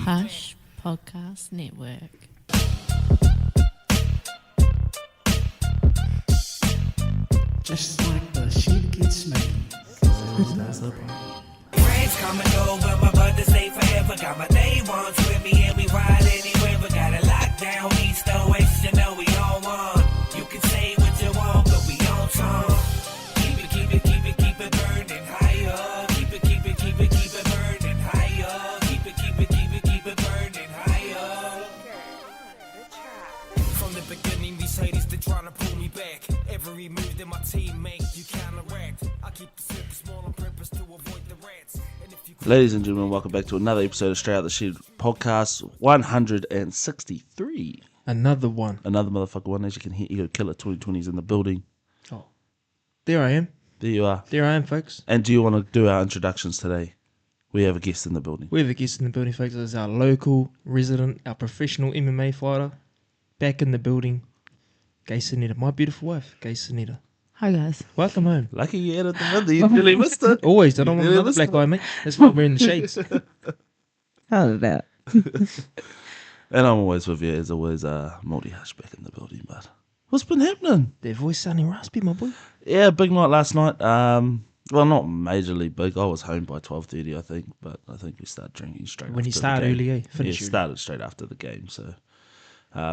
Hush Podcast Network. Just like the shit gets smacky. That's a problem. Friends come and go, but my brothers stay forever. Got my day ones with me and we ride anywhere. We got it locked down, east or west, you know we on one. You can say what you want, but we on time. Keep it burning higher. Keep it burning higher. Keep it burning higher. From the beginning, these haters, they trying to pull me back. Every move that my team makes, you counteract. I keep the circle small on purpose to avoid the rats. And if you Ladies and gentlemen, welcome back to another episode of Straight Out the Shed podcast, 163. Another one. Another motherfucker one. As you can hear, Ego Killer 2020's in the building. Oh, there I am. There you are. There I am, folks. And do you want to do our introductions today? We have a guest in the building. We have a guest in the building, folks. This is our local resident, our professional MMA fighter, back in the building. Gase Sanita, my beautiful wife, Gase Sanita. Hi guys. Welcome home. Lucky you added the window. You nearly missed it. Always. I don't want another black eye, mate. That's why I'm wearing the shades. How did that? And I'm always with you, as always, Multi Hush back in the building. But what's been happening? Their voice sounding raspy, my boy. Yeah, big night last night. Well, not majorly big. I was home by 12:30, I think. But I think we started drinking straight When after you started the game. early, eh? Yeah, Finish early. started straight after the game. So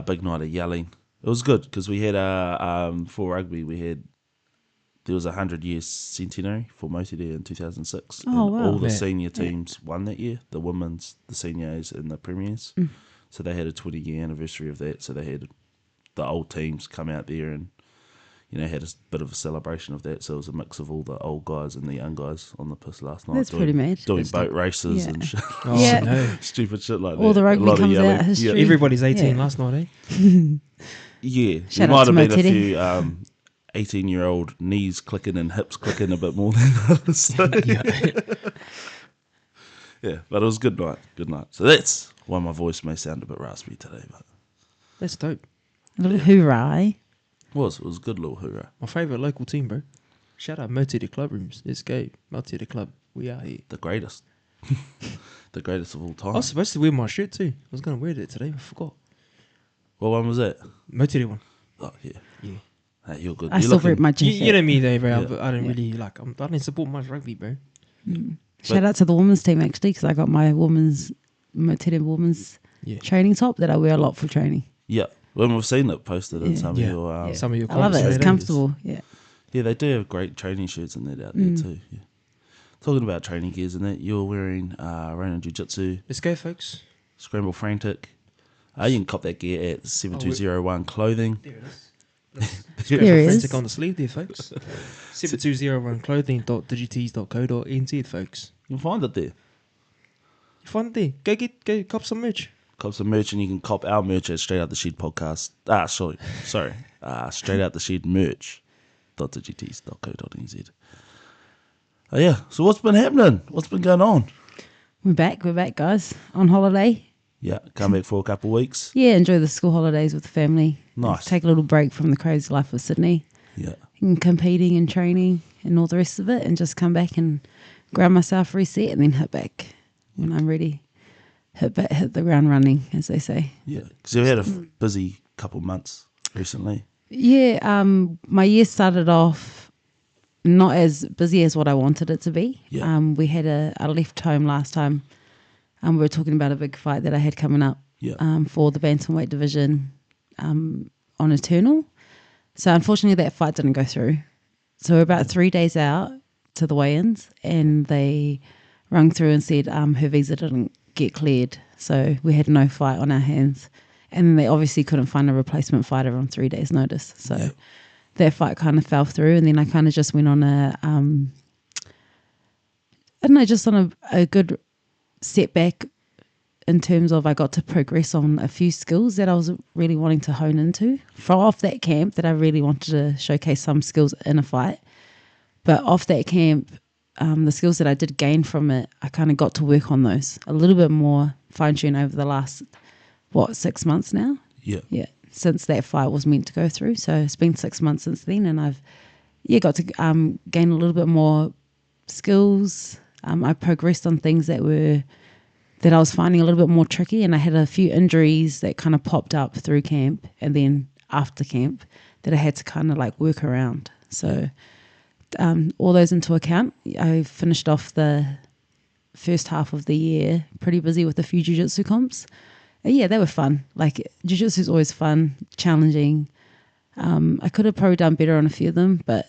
big night of yelling. It was good because we had for rugby there was 100-year centenary for Motiri in 2006. Oh, and wow. all the Yeah. senior teams won that year, the women's, the seniors, and the premiers. So they had a 20-year anniversary of that. So they had the old teams come out there and, had a bit of a celebration of that. So it was a mix of all the old guys and the young guys on the piss last night. That's pretty mad. Doing That's boat races yeah. and shit. Oh, Yeah. no. Stupid shit like that. All the rugby A lot of comes yelling. out, history. Yeah. Everybody's 18 Yeah. last night, eh? Yeah, Shout there out might to have been a Motiri. few 18-year-old knees clicking and hips clicking a bit more than others. Yeah, but it was a good night. Good night. So that's why my voice may sound a bit raspy today, but That's dope. A little hoorah. it was a good little hoorah. My favourite local team, bro. Shout out Motiri Club Rooms. Let's go. Motiri Club. We are here. The greatest. The greatest of all time. I was supposed to wear my shirt too. I was going to wear it today, but I forgot. What one was that? Motiri one. Oh, yeah. Yeah. Hey, you're good. I You're still looking- rip my You, jacket. you know me though, bro. Yeah. I don't really I don't support much rugby, bro. Shout out to the women's team actually, because I got my Motiri women's Yeah. training top that I wear a lot for training. Yeah. When we've seen it posted in Yeah. some Yeah. of your... Yeah. Some of your I love it. comments, It's mate, comfortable. Yeah. Yeah, they do have great training shirts and that out there too. Yeah. Talking about training gears and that, you're wearing Ronin Jiu-Jitsu, Let's go, folks. Scramble Frantic. You can cop that gear at 7201 Clothing. There it is. There it is. Frantic on the sleeve there, folks. 7201clothing.digitease.co.nz, folks. You can find it there. You find it there. Go cop some merch. Cop some merch and you can cop our merch at Straight Out the Shed podcast. Sorry. Straight Out the Shed merch.digitease.co.nz. Oh yeah, so what's been happening? What's been going on? We're back, guys. On holiday. Yeah, come back for a couple of weeks. Yeah, enjoy the school holidays with the family. Nice. Take a little break from the crazy life of Sydney. Yeah. And competing and training and all the rest of it, and just come back and ground myself, reset, and then hit back when I'm ready. Hit the ground running, as they say. Yeah, because you've had a busy couple of months recently. Yeah, my year started off not as busy as what I wanted it to be. Yeah. I left home last time. We were talking about a big fight that I had coming up Yeah. for the bantamweight division on Eternal. So unfortunately that fight didn't go through. So we're about 3 days out to the weigh-ins, and they rung through and said her visa didn't get cleared. So we had no fight on our hands. And they obviously couldn't find a replacement fighter on 3 days' notice. So Yeah. that fight kind of fell through, and then I kind of just went on a good setback in terms of I got to progress on a few skills that I was really wanting to hone into. From off that camp that I really wanted to showcase some skills in a fight. But off that camp, the skills that I did gain from it, I kind of got to work on those a little bit more fine-tune over the last, 6 months now? Yeah. Yeah, since that fight was meant to go through. So it's been 6 months since then, and I've got to gain a little bit more skills, I progressed on things that I was finding a little bit more tricky, and I had a few injuries that kind of popped up through camp and then after camp that I had to kind of like work around. So all those into account, I finished off the first half of the year pretty busy with a few jiu-jitsu comps. Yeah, they were fun. Like, jiu-jitsu is always fun, challenging. I could have probably done better on a few of them, but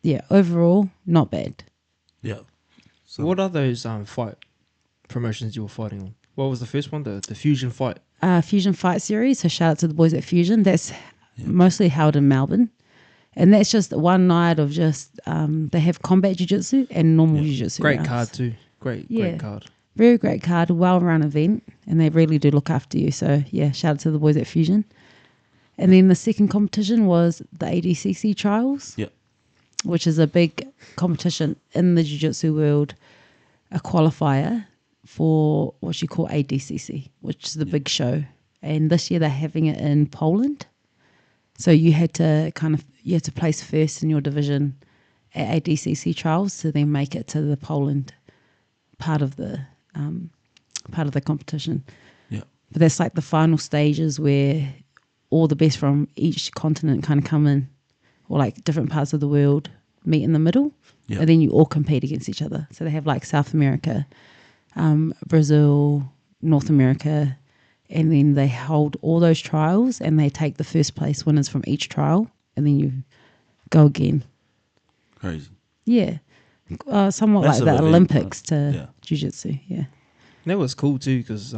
yeah, overall, not bad. Yeah. So What are those fight promotions you were fighting on? What was the first one? The Fusion fight. Fusion Fight Series, so shout out to the boys at Fusion. That's mostly held in Melbourne. And that's just one night of just, they have combat jiu-jitsu and normal jiu-jitsu Great rounds. card too. Great card. Very great card, well-run event, and they really do look after you. So, yeah, shout out to the boys at Fusion. And then the second competition was the ADCC trials, which is a big competition in the jiu-jitsu world, a qualifier for what you call ADCC, which is the big show. And this year they're having it in Poland. So you had to place first in your division at ADCC trials to then make it to the Poland part of the competition. Yeah. But that's like the final stages where all the best from each continent kind of come in, or like different parts of the world meet in the middle, and then you all compete against each other. So they have like South America, Brazil, North America, and then they hold all those trials and they take the first place winners from each trial, and then you go again. Crazy. Yeah. Somewhat Massive like the event, Olympics to jiu-jitsu, yeah. That was cool too because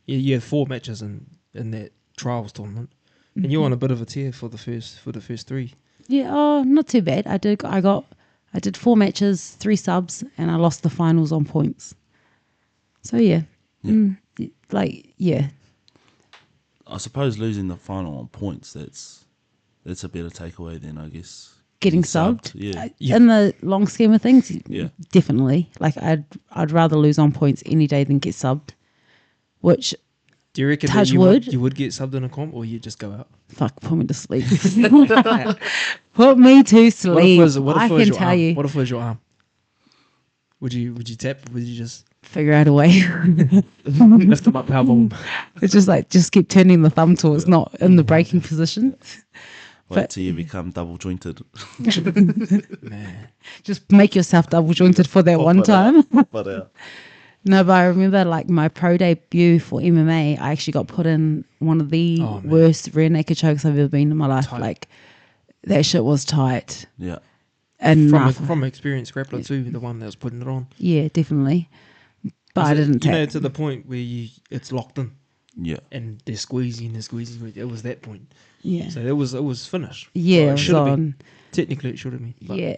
you had 4 matches in that trials tournament, and you're on a bit of a tear for the first 3. Yeah, not too bad. I did 4 matches, 3 subs, and I lost the finals on points. So yeah. I suppose losing the final on points, that's a better takeaway than, I guess, Getting subbed. Yeah. In the long scheme of things, Yeah. definitely. Like I'd rather lose on points any day than get subbed. Which, Do you reckon touch that wood. you would get subbed in a comp, or you just go out? fuck, put me to sleep. Put me to sleep. I can tell you. What if it was your arm? Would you tap? Would you just Figure out a way. lift them up, power bomb? It's just keep turning the thumb till it's not in the breaking position. Wait till you become double jointed. Man. Just make yourself double jointed for that one time. No, but I remember like my pro debut for MMA, I actually got put in one of the worst rear naked chokes I've ever been in my life. Tight. Like that shit was tight. Yeah. And From an experienced grappler too, the one that was putting it on. yeah, definitely. But I didn't You know, take. to the point where it's locked in Yeah. and they're squeezing. It was that point. Yeah, So it was finished. yeah, Well, it was should have been. on. Technically, it should have been. But Yeah,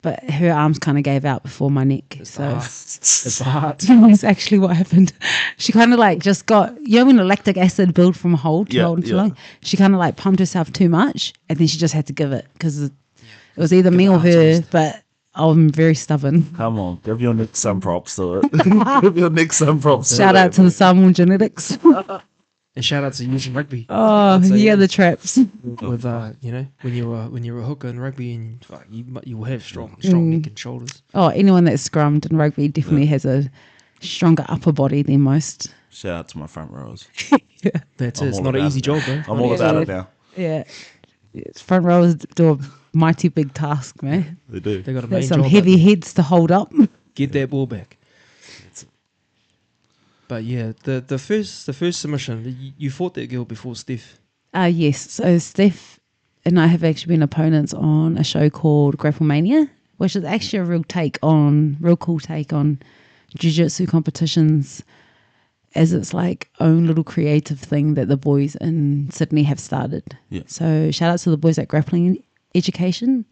but her arms kind of gave out before my neck. It's So the heart. that's actually what happened. She kind of like just got, you know, when lactic acid build from a hold to Yeah, hold too yeah. long. She kind of like pumped herself too much, and then she just had to give it because it was either me or her. But I'm very stubborn. Come on, give your neck some props to it. Give your neck some props. Shout out to the Samoan genetics. And shout out to using rugby. Oh, I'd say, yeah, the traps. with you know, when you're a hooker in rugby, and fuck, you will have strong neck and shoulders. Oh, anyone that's scrummed in rugby definitely has a stronger upper body than most. Shout out to my front rowers. That's I'm it. It's all not an about easy it. job, bro. I'm all about it now. Yeah. Front rowers do a mighty big task, man. They do. They got a main There's some job. heavy heads to hold up. Get that ball back. But yeah, the first submission, you fought that girl before Steph. Yes. So Steph and I have actually been opponents on a show called Grapplemania, which is actually a real cool take on jiu-jitsu competitions, as it's like own little creative thing that the boys in Sydney have started. Yeah. So shout out to the boys at Grappling Education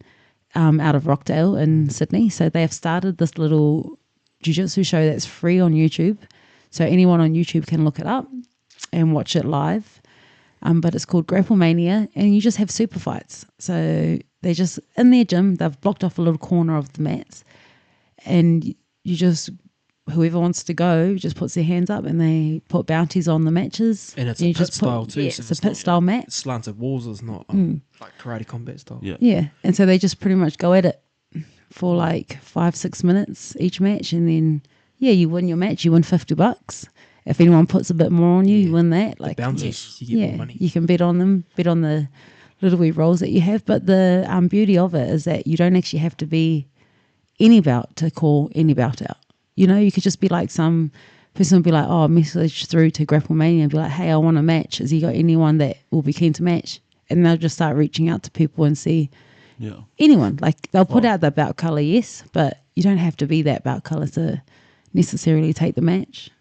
out of Rockdale in Sydney. So they have started this little jiu-jitsu show that's free on YouTube. So anyone on YouTube can look it up and watch it live. But it's called Grapplemania, and you just have super fights. So they just, in their gym, they've blocked off a little corner of the mats, and you just, whoever wants to go just puts their hands up and they put bounties on the matches. And it's you a pit style too. Yeah, so it's a pit style mat. It's slanted walls. It's not like karate combat style. Yeah. Yeah, and so they just pretty much go at it for like 5-6 minutes each match, and then you win your match. You win $50. If anyone puts a bit more on you, you win that. Like bounces, you get more money. you can bet on them, bet on the little wee rolls that you have. But the beauty of it is that you don't actually have to be any bout to call any bout out. You know, you could just be like some person would be like, oh, message through to Grapple Mania and be like, hey, I want a match. Has he got anyone that will be keen to match? And they'll just start reaching out to people and see anyone. Like they'll put out the bout colour, yes, but you don't have to be that bout colour to necessarily take the match.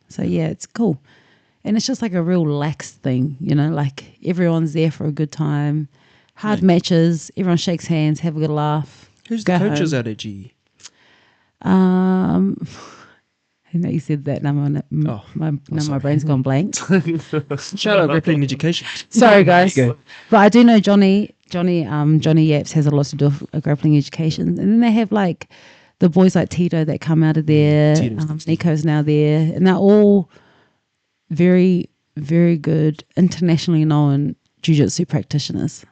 So yeah, it's cool. And it's just like a real lax thing, you know, like everyone's there for a good time. Hard matches, everyone shakes hands, have a good laugh. Who's the coaches out at GE? I know you said that. Now my brain's gone blank. Shout out Grappling Education. Sorry, guys. But I do know Johnny Yaps has a lot to do with grappling education. And then they have like the boys like Tito that come out of there. Nico's now there. And they're all very, very good, internationally known jiu-jitsu practitioners.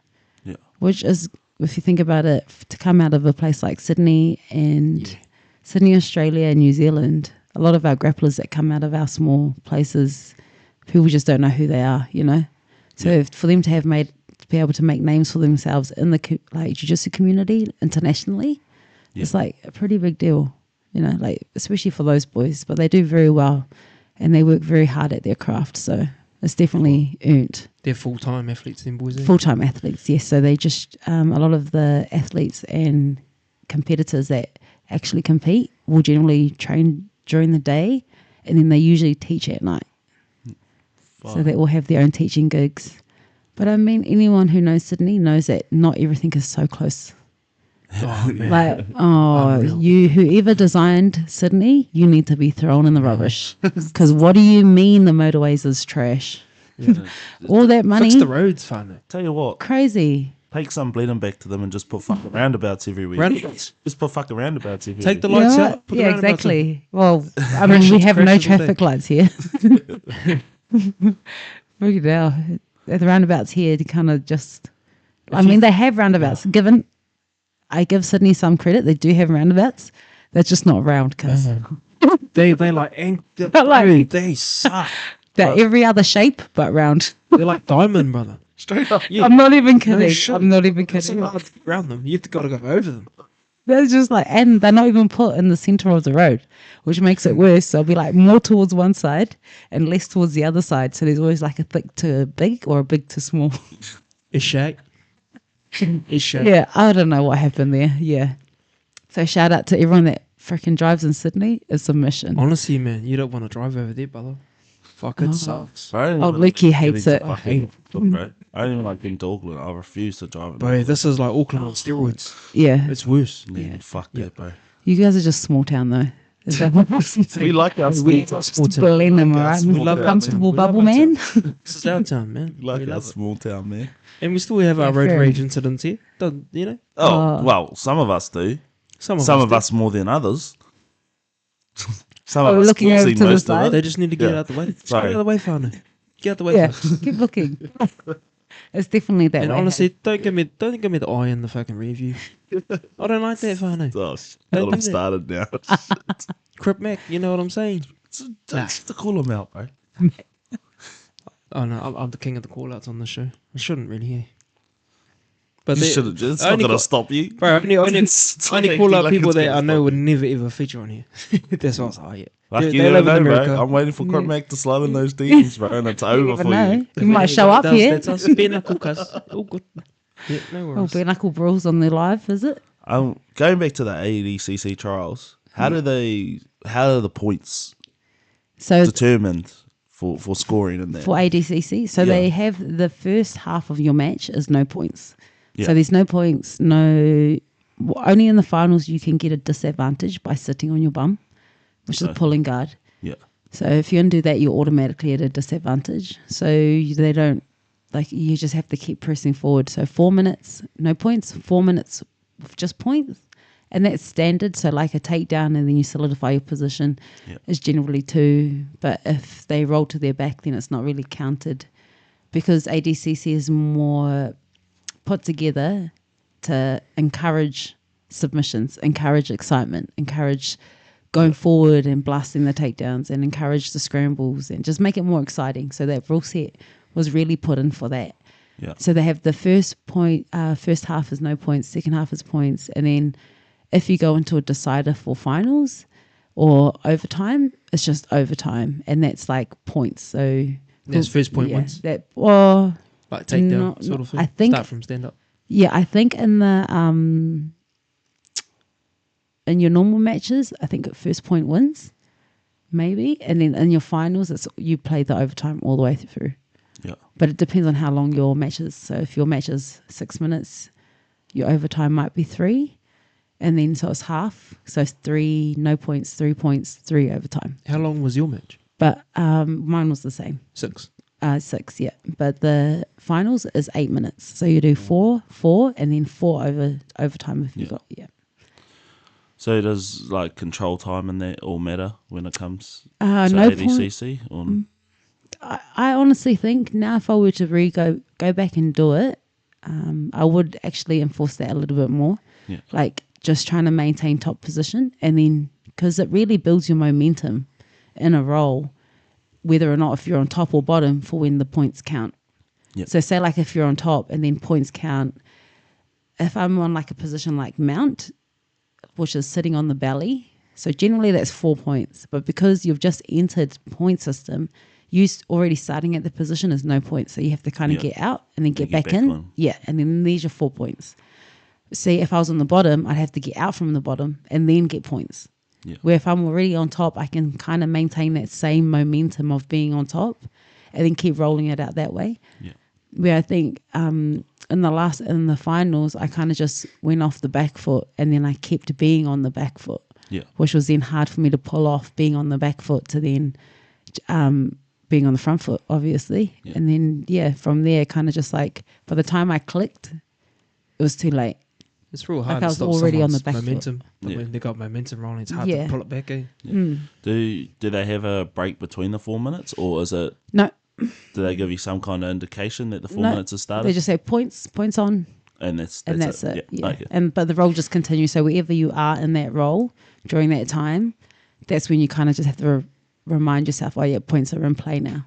Yeah. Which is, if you think about it, to come out of a place like Sydney and Sydney, Australia and New Zealand, a lot of our grapplers that come out of our small places, people just don't know who they are, you know? So for them to be able to make names for themselves in the jiu-jitsu community internationally, it's like a pretty big deal, you know, like especially for those boys. But they do very well and they work very hard at their craft. So it's definitely earned. They're full-time athletes, them boys. Full-time athletes, yes. So they just, a lot of the athletes and competitors that actually compete will generally train during the day and then they usually teach at night. So they all have their own teaching gigs. But I mean, anyone who knows Sydney knows that not everything is so close. Oh, man. Like, whoever designed Sydney, you need to be thrown in the rubbish. Because what do you mean the motorways is trash? All that money. Fix the roads, fun. Tell you what, Crazy. take some bleeding back to them and just put fucking roundabouts everywhere. Roundabouts. Just put fucking roundabouts everywhere. Take the lights Yeah, out. Put the roundabouts exactly. Well, I mean, we have no crashes all day. traffic lights here. Look at now. The roundabouts here, to kind of just. I mean, they have roundabouts. I give Sydney some credit. They do have roundabouts. They're just not round because They like But like- they suck. they're every other shape but round. They're like diamond, brother. Straight up. Yeah. I'm not even kidding. shit. I'm not even It's kidding. hard to get around them. You have to gotta go over them. They're just like, and they're not even put in the center of the road, which makes it worse. So it'll be like more towards one side and less towards the other side. So there's always like a thick to big or a big to small. It's shag. It's shag. Yeah, I don't know what happened there. Yeah. So shout out to everyone that freaking drives in Sydney. It's a mission. Honestly, man, you don't want to drive over there, brother. Fuck, it sucks. Bro, I don't Oh, even Lukey like hates getting to it. fucking Auckland, bro. I don't even like getting to Auckland. I refuse to drive it. Bro, this is like Auckland on steroids. Yeah. It's worse. Yeah, fuck that, bro. You guys are just small town though. Is that We like our small Small town. blend them, alright? We love it. Comfortable We love bubble our man. This is our town, man. like We our love it. small town, man. And we still have our Yeah, road fair rage incidents here. Don't, you know? Oh, well, some of us do. Some Some of do. us more than others. Some Oh, of us looking will over see to the most side. of They it. just need to get Yeah. out the way. Just Sorry. Get out of the way, Fano. Get out the way Yeah, first. keep looking. It's definitely that And way. honestly, don't give me the eye in the fucking rear view. I don't like that, Fano. Oh, Don't got do him that. started now. Crip Mac, you know what I'm saying? Just to call him out, bro. Oh no, I'm the king of the call-outs on this show. I shouldn't really hear. But You they- should have just. It's I not only going to got- stop you. Bro, I only call out people that I know would would. never ever feature on here. That's what I was like, yeah. Fuck, They you never live in know, America. bro. I'm waiting for Crop Mac to slow in those DMs, bro, and it's You over never for know. you. You might show up here. That's us. Bare knuckle cuss. All good. Yeah, no Oh, worries. bare knuckle brawls on their live, is it? Going back to the AEDCC trials, how are the points So determined for scoring in that? for ADCC, so Yeah. they have the first half of your match is no points. Yeah. So there's no points, only in the finals you can get a disadvantage by sitting on your bum, which is Okay. pulling guard. Yeah. So if you undo that, you're automatically at a disadvantage. So they don't, like, you just have to keep pressing forward. So 4 minutes, no points, 4 minutes with just points. And that's standard. So like a takedown and then you solidify your position Yeah. is generally 2. But if they roll to their back, then it's not really counted because ADCC is more put together to encourage submissions, encourage excitement, encourage going forward and blasting the takedowns, and encourage the scrambles, and just make it more exciting. So that rule set was really put in for that. Yeah. So they have the first half is no points, second half is points, and then if you go into a decider for finals or overtime, it's just overtime, and that's like points. So That's first point yeah, wins. that well, Like takedown not- sort of thing. I think- Start from stand up. yeah, I think in the in your normal matches, I think at first point wins, maybe, and then in your finals, it's you play the overtime all the way through. Yeah. But it depends on how long your match is. So if your match is 6 minutes, your overtime might be 3, and then so it's half. So it's 3 no points, 3 points, 3 overtime. How long was your match? But mine was the same. 6. 6, yeah. But the finals is 8 minutes. So you do 4, and then 4 overtime if you got, yeah. So does like control time and that all matter when it comes to No ADCC? Or I honestly think now if I were to go back and do it, I would actually enforce that a little bit more. Yeah. Like just trying to maintain top position, and then because it really builds your momentum in a role, whether or not if you're on top or bottom for when the points count. Yep. So say like if you're on top and then points count, if I'm on like a position like mount, which is sitting on the belly, so generally that's 4 points, but because you've just entered point system, you already starting at the position is no points, so you have to kind of Yeah. get out and then get get back back in. on. Yeah, and then these are 4 points. See, if I was on the bottom, I'd have to get out from the bottom and then get points. Yeah. Where if I'm already on top, I can kind of maintain that same momentum of being on top and then keep rolling it out that way. Yeah. Where I think in the finals, I kind of just went off the back foot and then I kept being on the back foot, Yeah. which was then hard for me to pull off being on the back foot to then being on the front foot, obviously. Yeah. And then, from there, kind of just like by the time I clicked, it was too late. It's real hard I to was stop already on the someone's back foot. momentum. But Yeah. when they got momentum rolling, it's hard Yeah. to pull it back, eh? Do they have a break between the 4 minutes, or is it? No, Do they give you some kind of indication that the 4 No, minutes has started? they just say points on, and that's it. Yeah. Okay. But the role just continues. So wherever you are in that role during that time, that's when you kind of just have to remind yourself, oh yeah, points are in play now.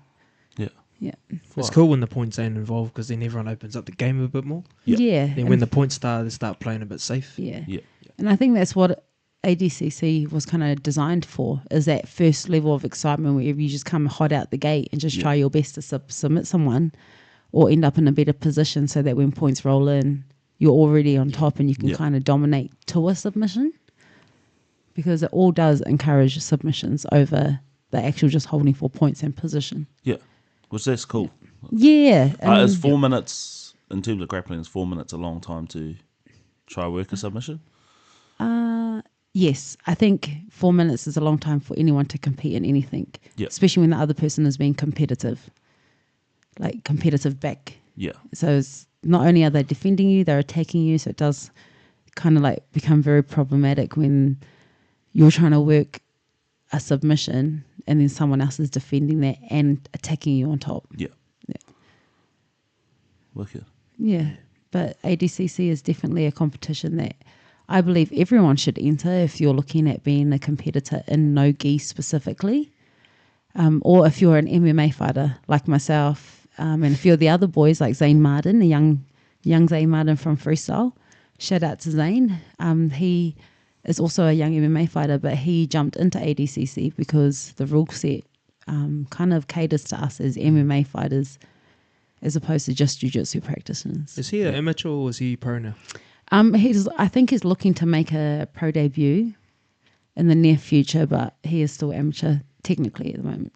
Yeah. Yeah. It's cool when the points ain't involved because then everyone opens up the game a bit more. Yeah. Yeah. Then and when the points start, they start playing a bit safe. yeah. Yeah. And I think that's what ADCC was kind of designed for, is that first level of excitement where you just come hot out the gate and just try your best to submit someone or end up in a better position so that when points roll in, you're already on top and you can kind of dominate to a submission, because it all does encourage submissions over the actual just holding 4 points in position. Yeah. Which that's cool. Yeah. Is 4 minutes, in terms of grappling, is 4 minutes a long time to try work a submission? Yes, I think 4 minutes is a long time for anyone to compete in anything, especially when the other person is being competitive, like competitive back. Yeah. So it's not only are they defending you, they're attacking you. So it does kind of like become very problematic when you're trying to work a submission and then someone else is defending that and attacking you on top. Yeah. Wicked. Yeah, but ADCC is definitely a competition that I believe everyone should enter if you're looking at being a competitor in no-gi specifically, or if you're an MMA fighter like myself, and a few of the other boys like Zane Martin, the young Zane Martin from Freestyle. Shout out to Zane. He is also a young MMA fighter, but he jumped into ADCC because the rule set kind of caters to us as MMA fighters as opposed to just jiu-jitsu practitioners. Is he an amateur or is he pro now? I think he's looking to make a pro debut in the near future, but he is still amateur technically at the moment.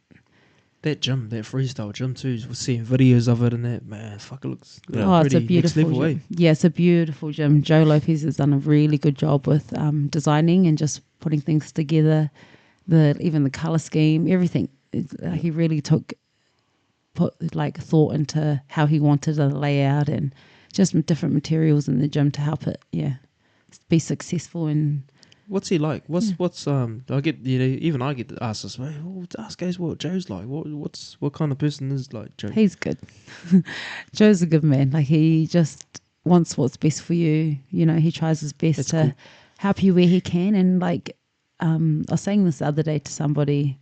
That gym, that freestyle gym too, we're seeing videos of it and that, man, fuck, it looks Oh, it's a pretty next beautiful level, gym. Yeah, it's a beautiful gym. Joe Lopez has done a really good job with designing and just putting things together. Even the color scheme, everything. He really put thought into how he wanted the layout and just different materials in the gym to help it, be successful. And What's he like? What's I get even I get asked this. Well, ask Gase what Joe's like. What kind of person is like Joe? he's good. Joe's a good man. Like he just wants what's best for you. You know, he tries his best That's to help you where he can. And like I was saying this the other day to somebody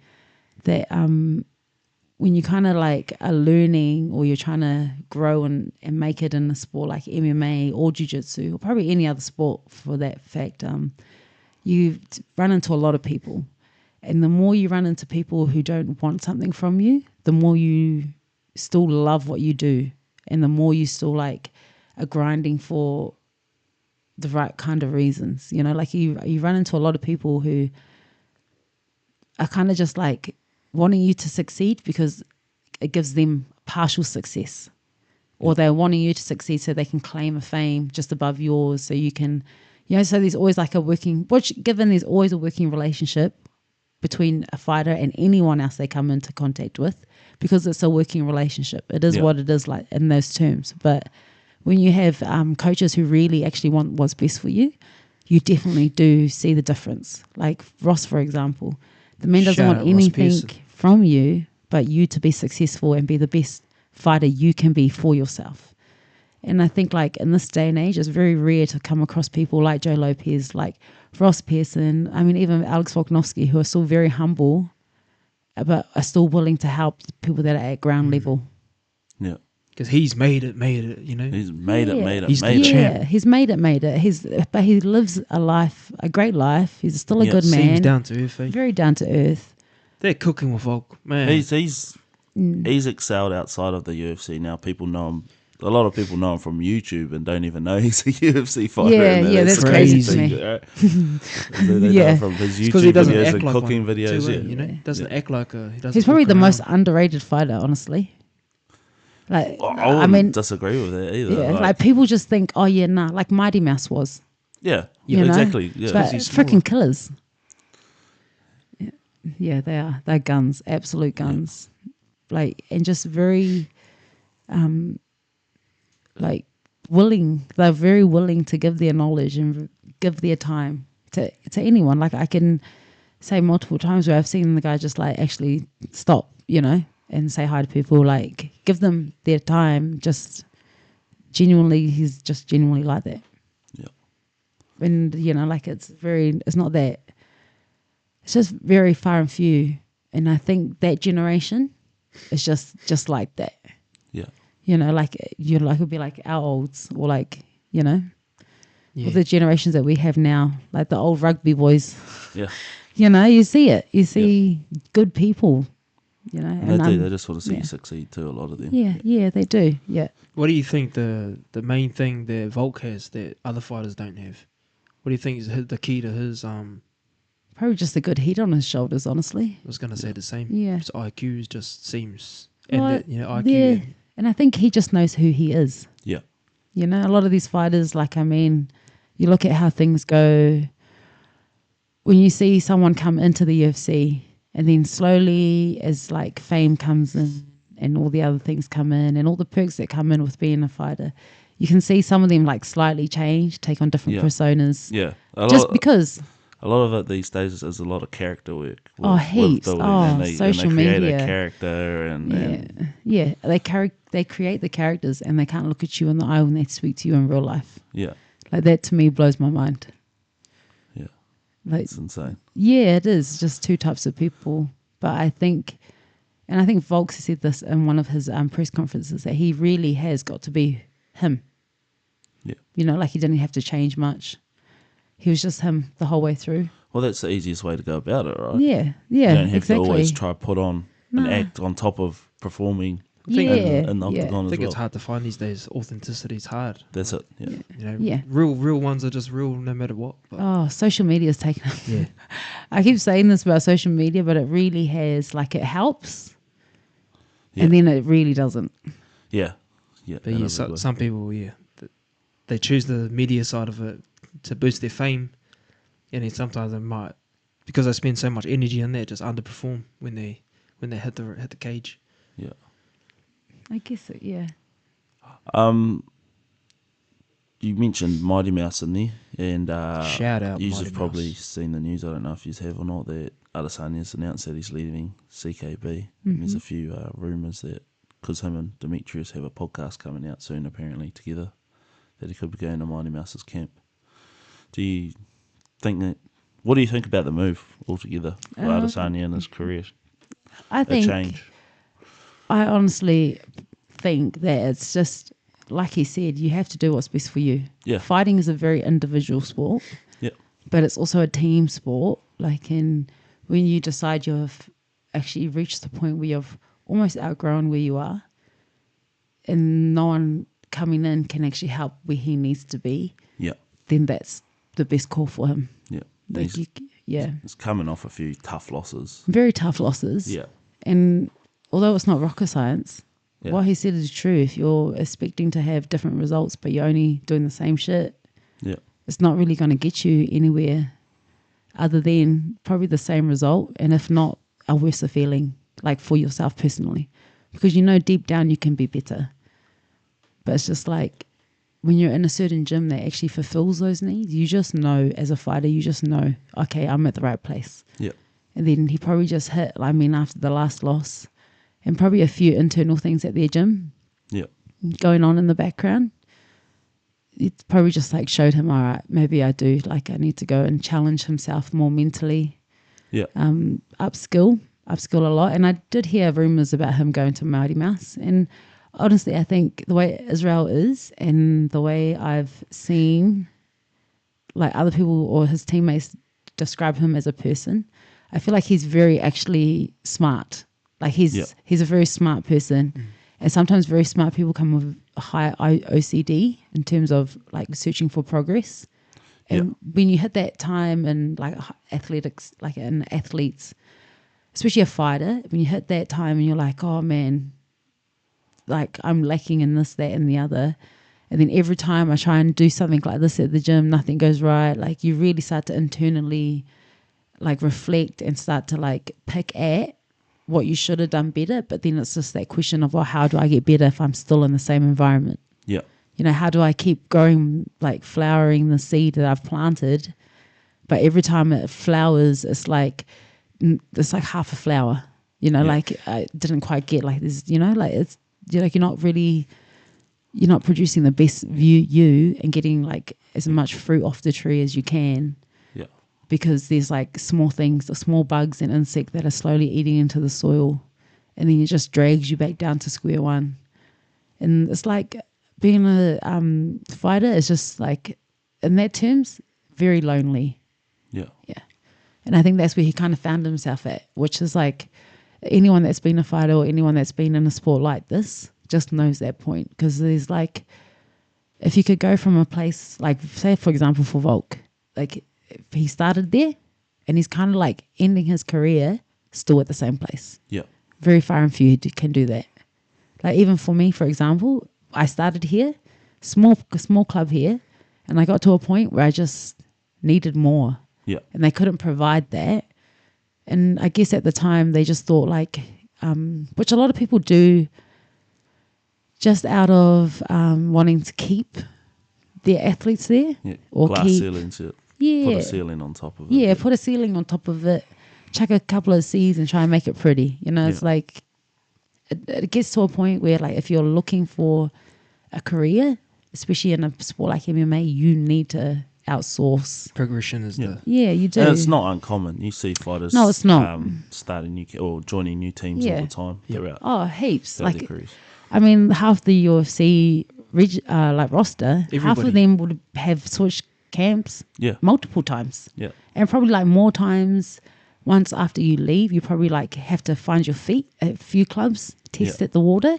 that when you kind of like are learning or you're trying to grow and make it in a sport like MMA or jiu-jitsu or probably any other sport for that fact, you run into a lot of people. And the more you run into people who don't want something from you, the more you still love what you do and the more you still like are grinding for the right kind of reasons. You know, like you run into a lot of people who are kind of just like wanting you to succeed because it gives them partial success, or they're wanting you to succeed so they can claim a fame just above yours, so you can, you know. So there's always like given there's always a working relationship between a fighter and anyone else they come into contact with, because it's a working relationship. It is what it is, like in those terms. But when you have coaches who really actually want what's best for you, you definitely do see the difference. Like Ross, for example, the man doesn't want anything from you but you to be successful and be the best fighter you can be for yourself. And I think like in this day and age, it's very rare to come across people like Joe Lopez, like Ross Pearson, I mean, even Alex Volkanovski, who are still very humble, but are still willing to help people that are at ground level. Yeah. Because he's made it, you know. He's made it. He's made the it. champ. He's made it. But he lives a great life. He's still a good man. Seems down to earth. Very down to earth. They're cooking with Volk, man. He's excelled outside of the UFC now. People know him. A lot of people know him from YouTube and don't even know he's a UFC fighter. Yeah, that's crazy to me. Right? So they know from his YouTube he doesn't videos act and like cooking one videos. too, Yeah. you know, doesn't act like a. He doesn't He's probably walk the around. most underrated fighter, honestly. Like, I I mean, disagree with that either. yeah, like people just think, oh yeah, nah, like Mighty Mouse was. Yeah, You know? exactly. Yeah, But he's smaller. freaking killers. Yeah, they are. They're guns, absolute guns. Like, and just very, like willing. They're very willing to give their knowledge and give their time to anyone. Like I can say multiple times where I've seen the guy just like actually stop, you know, and say hi to people. Like give them their time. Just genuinely, he's just genuinely like that. Yeah. And you know, like it's not that. It's just very far and few, and I think that generation is just like that. Yeah. You know, like it'll be like our olds, or like, you know, Yeah. with the generations that we have now, like the old rugby boys. Yeah. You know, you see it. You see good people. You know, And they do. They just want to see yeah. you succeed too. A lot of them. Yeah, they do. Yeah. What do you think the main thing that Volk has that other fighters don't have? What do you think is the key to his Probably just a good head on his shoulders, honestly. I was going to say the same. Yeah. His IQ just seems, and Well, that, you know, IQ. yeah. And I think he just knows who he is. Yeah. You know, a lot of these fighters, like, I mean, you look at how things go. When you see someone come into the UFC and then slowly as like fame comes in and all the other things come in and all the perks that come in with being a fighter, you can see some of them like slightly change, take on different Yeah. personas. Yeah. Because a lot of it these days is a lot of character work. heaps. building, Social and they create media. a character and they create the characters and they can't look at you in the eye when they speak to you in real life. yeah. Like that to me blows my mind. Yeah. Like, It's insane. yeah, it is just two types of people. But I think Volks said this in one of his press conferences, that he really has got to be him. Yeah. You know, like he didn't have to change much. He was just him the whole way through. Well, that's the easiest way to go about it, right? Yeah, You don't have exactly. to always try to put on an No. act on top of performing Yeah, in the yeah. octagon I as think well. it's hard to find these days. Authenticity is hard. That's it. Yeah. You know, Yeah. real ones are just real no matter what. But Oh, social media's taken up. yeah. I keep saying this about social media, but it really has, like, it helps. Yeah. And then it really doesn't. Yeah. Yeah. But in yeah, every way. some people, they choose the media side of it to boost their fame, and then sometimes they might, because they spend so much energy in there, just underperform when they hit the cage. Yeah. I guess it, yeah. You mentioned Mighty Mouse in there, and Shout out you've Mighty probably Mouse. seen the news. I don't know if you have or not. That Adesanya's announced that he's leaving CKB. And there's a few rumours that because him and Demetrius have a podcast coming out soon, apparently together, that he could be going to Mighty Mouse's camp. Do you think that. What do you think about the move altogether for Adesanya and his career? I A think change. I honestly think that it's just like he said, you have to do what's best for you. Yeah. Fighting is a very individual sport, Yeah. but it's also a team sport. Like, and when you decide you've actually reached the point where you've almost outgrown where you are, and no one coming in can actually help where he needs to be, Yeah. then that's the best call for him. Yeah. Like, He's coming off a few tough losses. very tough losses. Yeah. And although it's not rocket science, Yeah. what he said is true. If you're expecting to have different results, but you're only doing the same shit, Yeah. it's not really going to get you anywhere other than probably the same result. And if not, a worse feeling, like for yourself personally. Because you know deep down you can be better. But it's just like when you're in a certain gym that actually fulfills those needs, you just know as a fighter, you just know, okay, I'm at the right place. Yeah. And then he probably just hit, I mean, after the last loss, and probably a few internal things at their gym Yeah. going on in the background. It probably just like showed him, all right, maybe I do, like I need to go and challenge himself more mentally, Yeah. upskill a lot. And I did hear rumours about him going to Mighty Mouse. And honestly, I think the way Israel is and the way I've seen like other people or his teammates describe him as a person, I feel like he's very actually smart. Like he's a very smart person. And sometimes very smart people come with a high OCD in terms of like searching for progress. And when you hit that time in like athletics, like in athletes, especially a fighter, when you hit that time and you're like, oh man, like I'm lacking in this, that and the other. And then every time I try and do something like this at the gym, nothing goes right. Like you really start to internally like reflect and start to like pick at what you should have done better. But then it's just that question of, well, how do I get better if I'm still in the same environment? Yeah. You know, how do I keep growing, like flowering the seed that I've planted? But every time it flowers, it's like half a flower, you know, like I didn't quite get like this, you know, like it's, you're like, you're not producing the best you and getting like as much fruit off the tree as you can. Yeah. Because there's like small things, the small bugs and insects that are slowly eating into the soil. And then it just drags you back down to square one. And it's like being a fighter is just like, in that terms, very lonely. Yeah. Yeah. And I think that's where he kind of found himself at, which is like anyone that's been a fighter or anyone that's been in a sport like this just knows that point. Because there's like, if you could go from a place, like say for example for Volk, like if he started there and he's kind of like ending his career still at the same place. Yeah. Very far and few can do that. Like even for me, for example, I started here, small club here, and I got to a point where I just needed more. Yeah. And they couldn't provide that. And I guess at the time they just thought like, which a lot of people do just out of wanting to keep their athletes there. Yeah. Or Glass keep, ceilings. yeah. Put a ceiling on top of it. Yeah, put a ceiling on top of it, chuck a couple of seeds and try and make it pretty. You know, it's like, it gets to a point where like if you're looking for a career, especially in a sport like MMA, you need to outsource. Progression is Yeah, you do. And it's not uncommon. You see fighters No, it's not. starting new or joining new teams all the time throughout, Oh, heaps. throughout their Like, careers. I mean, half the UFC like roster, half Everybody. of them would have switched camps Yeah. multiple times. Yeah. And probably like more times once after you leave, you probably like have to find your feet at a few clubs, test at the water,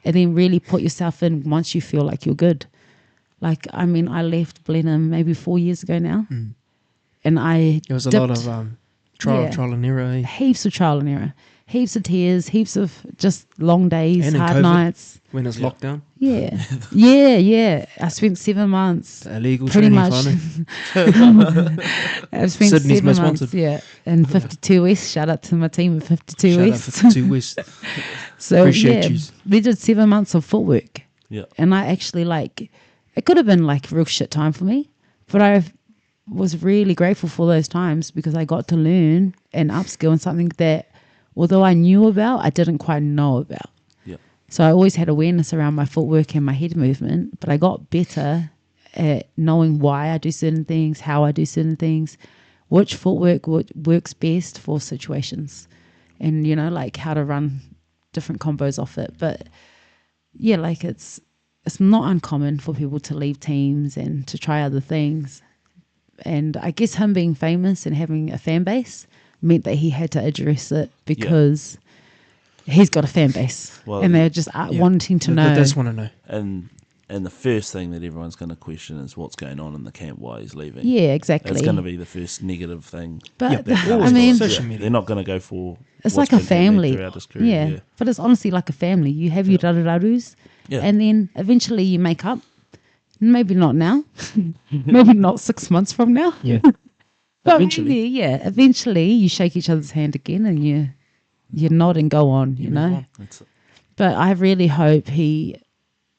and then really put yourself in once you feel like you're good. Like, I mean, I left Blenheim maybe 4 years ago now. And I It was a dipped lot of trial and error. Eh? heaps of trial and error, heaps of tears, heaps of just long days, And in hard COVID. nights. When it's lockdown, Yeah. yeah. I spent 7 months. illegal Pretty training much. finally. I've spent Sydney's 7 most months, wanted. in 52 West. Shout out to my team at 52 Shout out West. 52 West. So Appreciate yous. we did 7 months of footwork. Yeah. And I actually like, it could have been like a real shit time for me, but I was really grateful for those times because I got to learn and upskill in something that, although I knew about, I didn't quite know about. Yeah. So I always had awareness around my footwork and my head movement, but I got better at knowing why I do certain things, how I do certain things, which footwork works best for situations, and like how to run different combos off it. But yeah, like it's not uncommon for people to leave teams and to try other things. And I guess him being famous and having a fan base meant that he had to address it because he's got a fan base, and they're just wanting to know. They just want to know. And the first thing that everyone's going to question is what's going on in the camp, why he's leaving. Yeah, exactly. It's going to be the first negative thing. But I I mean, they're not going to go for. it's what's like a been happening family. throughout his career, Yeah, but it's honestly like a family. You have your rarurarus, and then eventually you make up. Maybe not now. Maybe not 6 months from now. Yeah. But Eventually. eventually you shake each other's hand again and you nod and go on, you know. move on. That's it. But I really hope he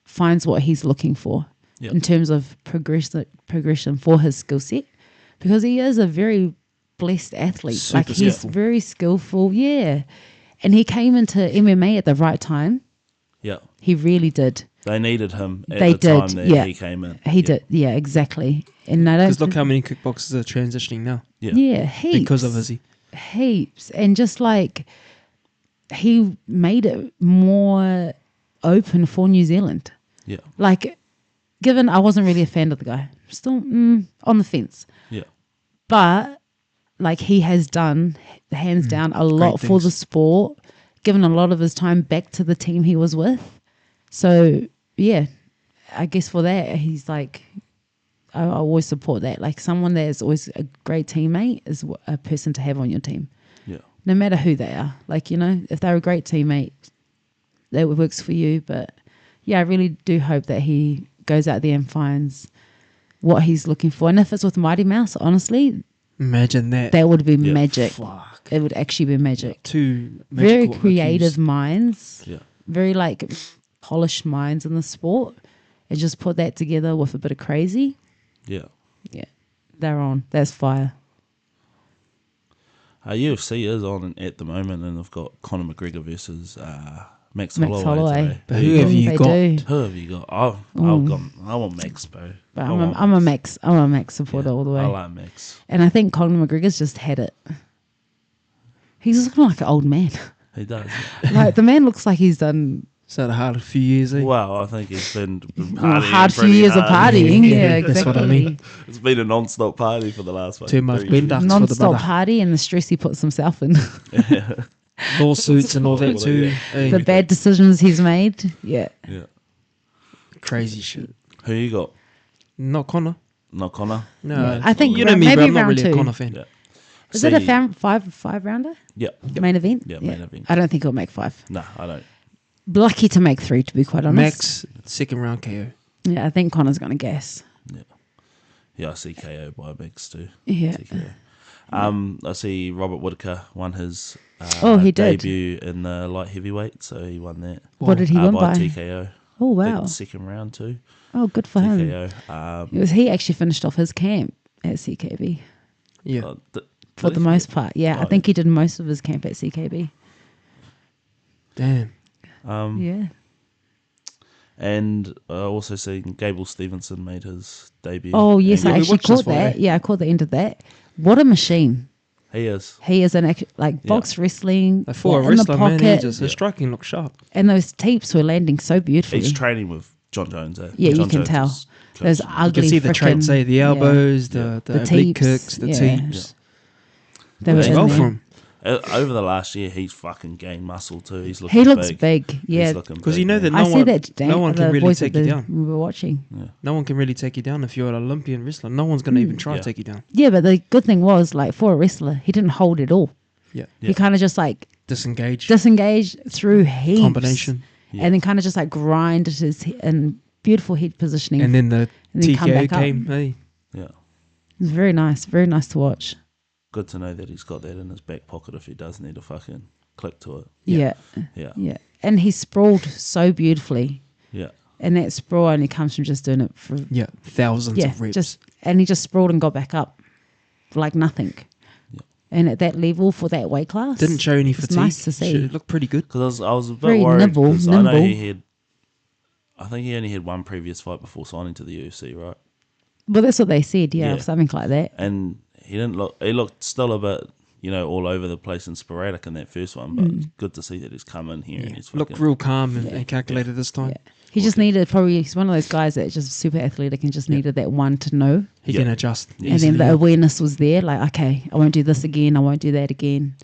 finds what he's looking for in terms of progression for his skill set, because he is a very blessed athlete. Super like he's skillful. very skillful, and he came into MMA at the right time. Yeah. He really did. They needed him at They the time did, that he came in. He did, exactly. And I don't Because look how many kickboxers are transitioning now heaps. because of Izzy. Heaps. And just like he made it more open for New Zealand. Yeah. Like, given I wasn't really a fan of the guy, still on the fence. Yeah. But like he has done hands down a lot for things. the sport, given a lot of his time back to the team he was with. So yeah, I guess for that he's like, I always support that. Like someone that is always a great teammate is a person to have on your team, Yeah. no matter who they are. Like, if they're a great teammate, that works for you. But yeah, I really do hope that he goes out there and finds what he's looking for. And if it's with Mighty Mouse, honestly, Imagine that. that would be Yeah. magic. Fuck. It would actually be magic. Two Very magical creative IQs. minds, Yeah. very like polished minds in the sport, and just put that together with a bit of crazy. Yeah. Yeah, they're on. That's fire. UFC is on at the moment, and they've got Conor McGregor versus Max Max Holloway. Holloway. Today. But who have you They got? do. Who have you got? I want Max, bro. But I I'm want a Max supporter all the way. I like Max. And I think Conor McGregor's just had it. He's looking like an old man. He does. Like the man looks like he's done So the hard few years, eh? Well, I think he's been a partying hard few pretty years of hard. partying. Yeah, exactly. That's what I mean. It's been a non-stop party for the last Too much 3 bend years. ducks for the Non-stop brother. party and the stress he puts himself in. Lawsuits and all that too. eh? The bad decisions he's made. Yeah. Yeah. Crazy shit. Who you got? Not Connor. Not Connor? No. Yeah. I think you know me, maybe but I'm not round really a two. Connor fan. Yeah. Is it a See- five rounder? Yeah. Main event? Yeah, main event. I don't think he'll make 5. No, I don't. Lucky to make 3, to be quite honest. Max, second round KO. Yeah, I think Connor's going to gas. Yeah, I see KO by Max too. Yeah. TKO. I see Robert Whittaker won his He did. debut in the light heavyweight, so he won that. What did he win by? TKO. Oh, I think wow. the second round too. Oh, good for him. TKO. He actually finished off his camp at CKB Yeah. for the most part. Yeah, I Oh, think he did most of his camp at CKB. Damn. Yeah. And I also seen Gable Stevenson made his debut. Oh, yes, And I we actually watched this caught one, that. eh? Yeah, I caught the end of that. What a machine. he is. He is box wrestling. For a in the wrestler, man, pocket, his striking looks sharp. and those teeps were landing so beautifully. He's training with John Jones. Yeah, you John can Jones tell. is Those coaching. You ugly can see the traits, frickin- the elbows, the oblique teeps, kicks, the yeah. teeps. They were Looks in well there. for him. Over the last year, he's fucking gained muscle too. He's looking He looks big. big. Yeah. He's looking Because big, you know man. that I no see one, that no one the can really boys take at you the- down. We were watching. No one can really take you down if you're an Olympian wrestler. No one's going to even try Yeah. to take you down. Yeah, but the good thing was, like, for a wrestler, he didn't hold it all. Yeah. He kind of just like Disengage. disengaged through heaps. Combination. And then kind of just like grinded his and beautiful head positioning. And then the And then come TKO back up. came. Hey. Yeah. It was very nice to watch. Good to know that he's got that in his back pocket if he does need to fucking click to it. Yeah. Yeah. Yeah. And he sprawled so beautifully. Yeah. And that sprawl only comes from just doing it for Yeah. Thousands of reps. and he just sprawled and got back up like nothing. Yeah. And at that level for that weight class, Didn't show any it's fatigue. nice to see. Shit, it looked pretty good. Because I was a bit Very worried nimble, 'cause I know nimble. he had. I think he only had one previous fight before signing to the UFC, right? Well, that's what they said, Yeah. something like that. And he looked still a bit, all over the place and sporadic in that first one, but it's good to see that he's come in here and he's Looked fucking, real calm and calculated this time. Yeah. He just needed, he's one of those guys that's just super athletic and just needed that one to know. He can adjust. And then the awareness was there, like, okay, I won't do this again, I won't do that again.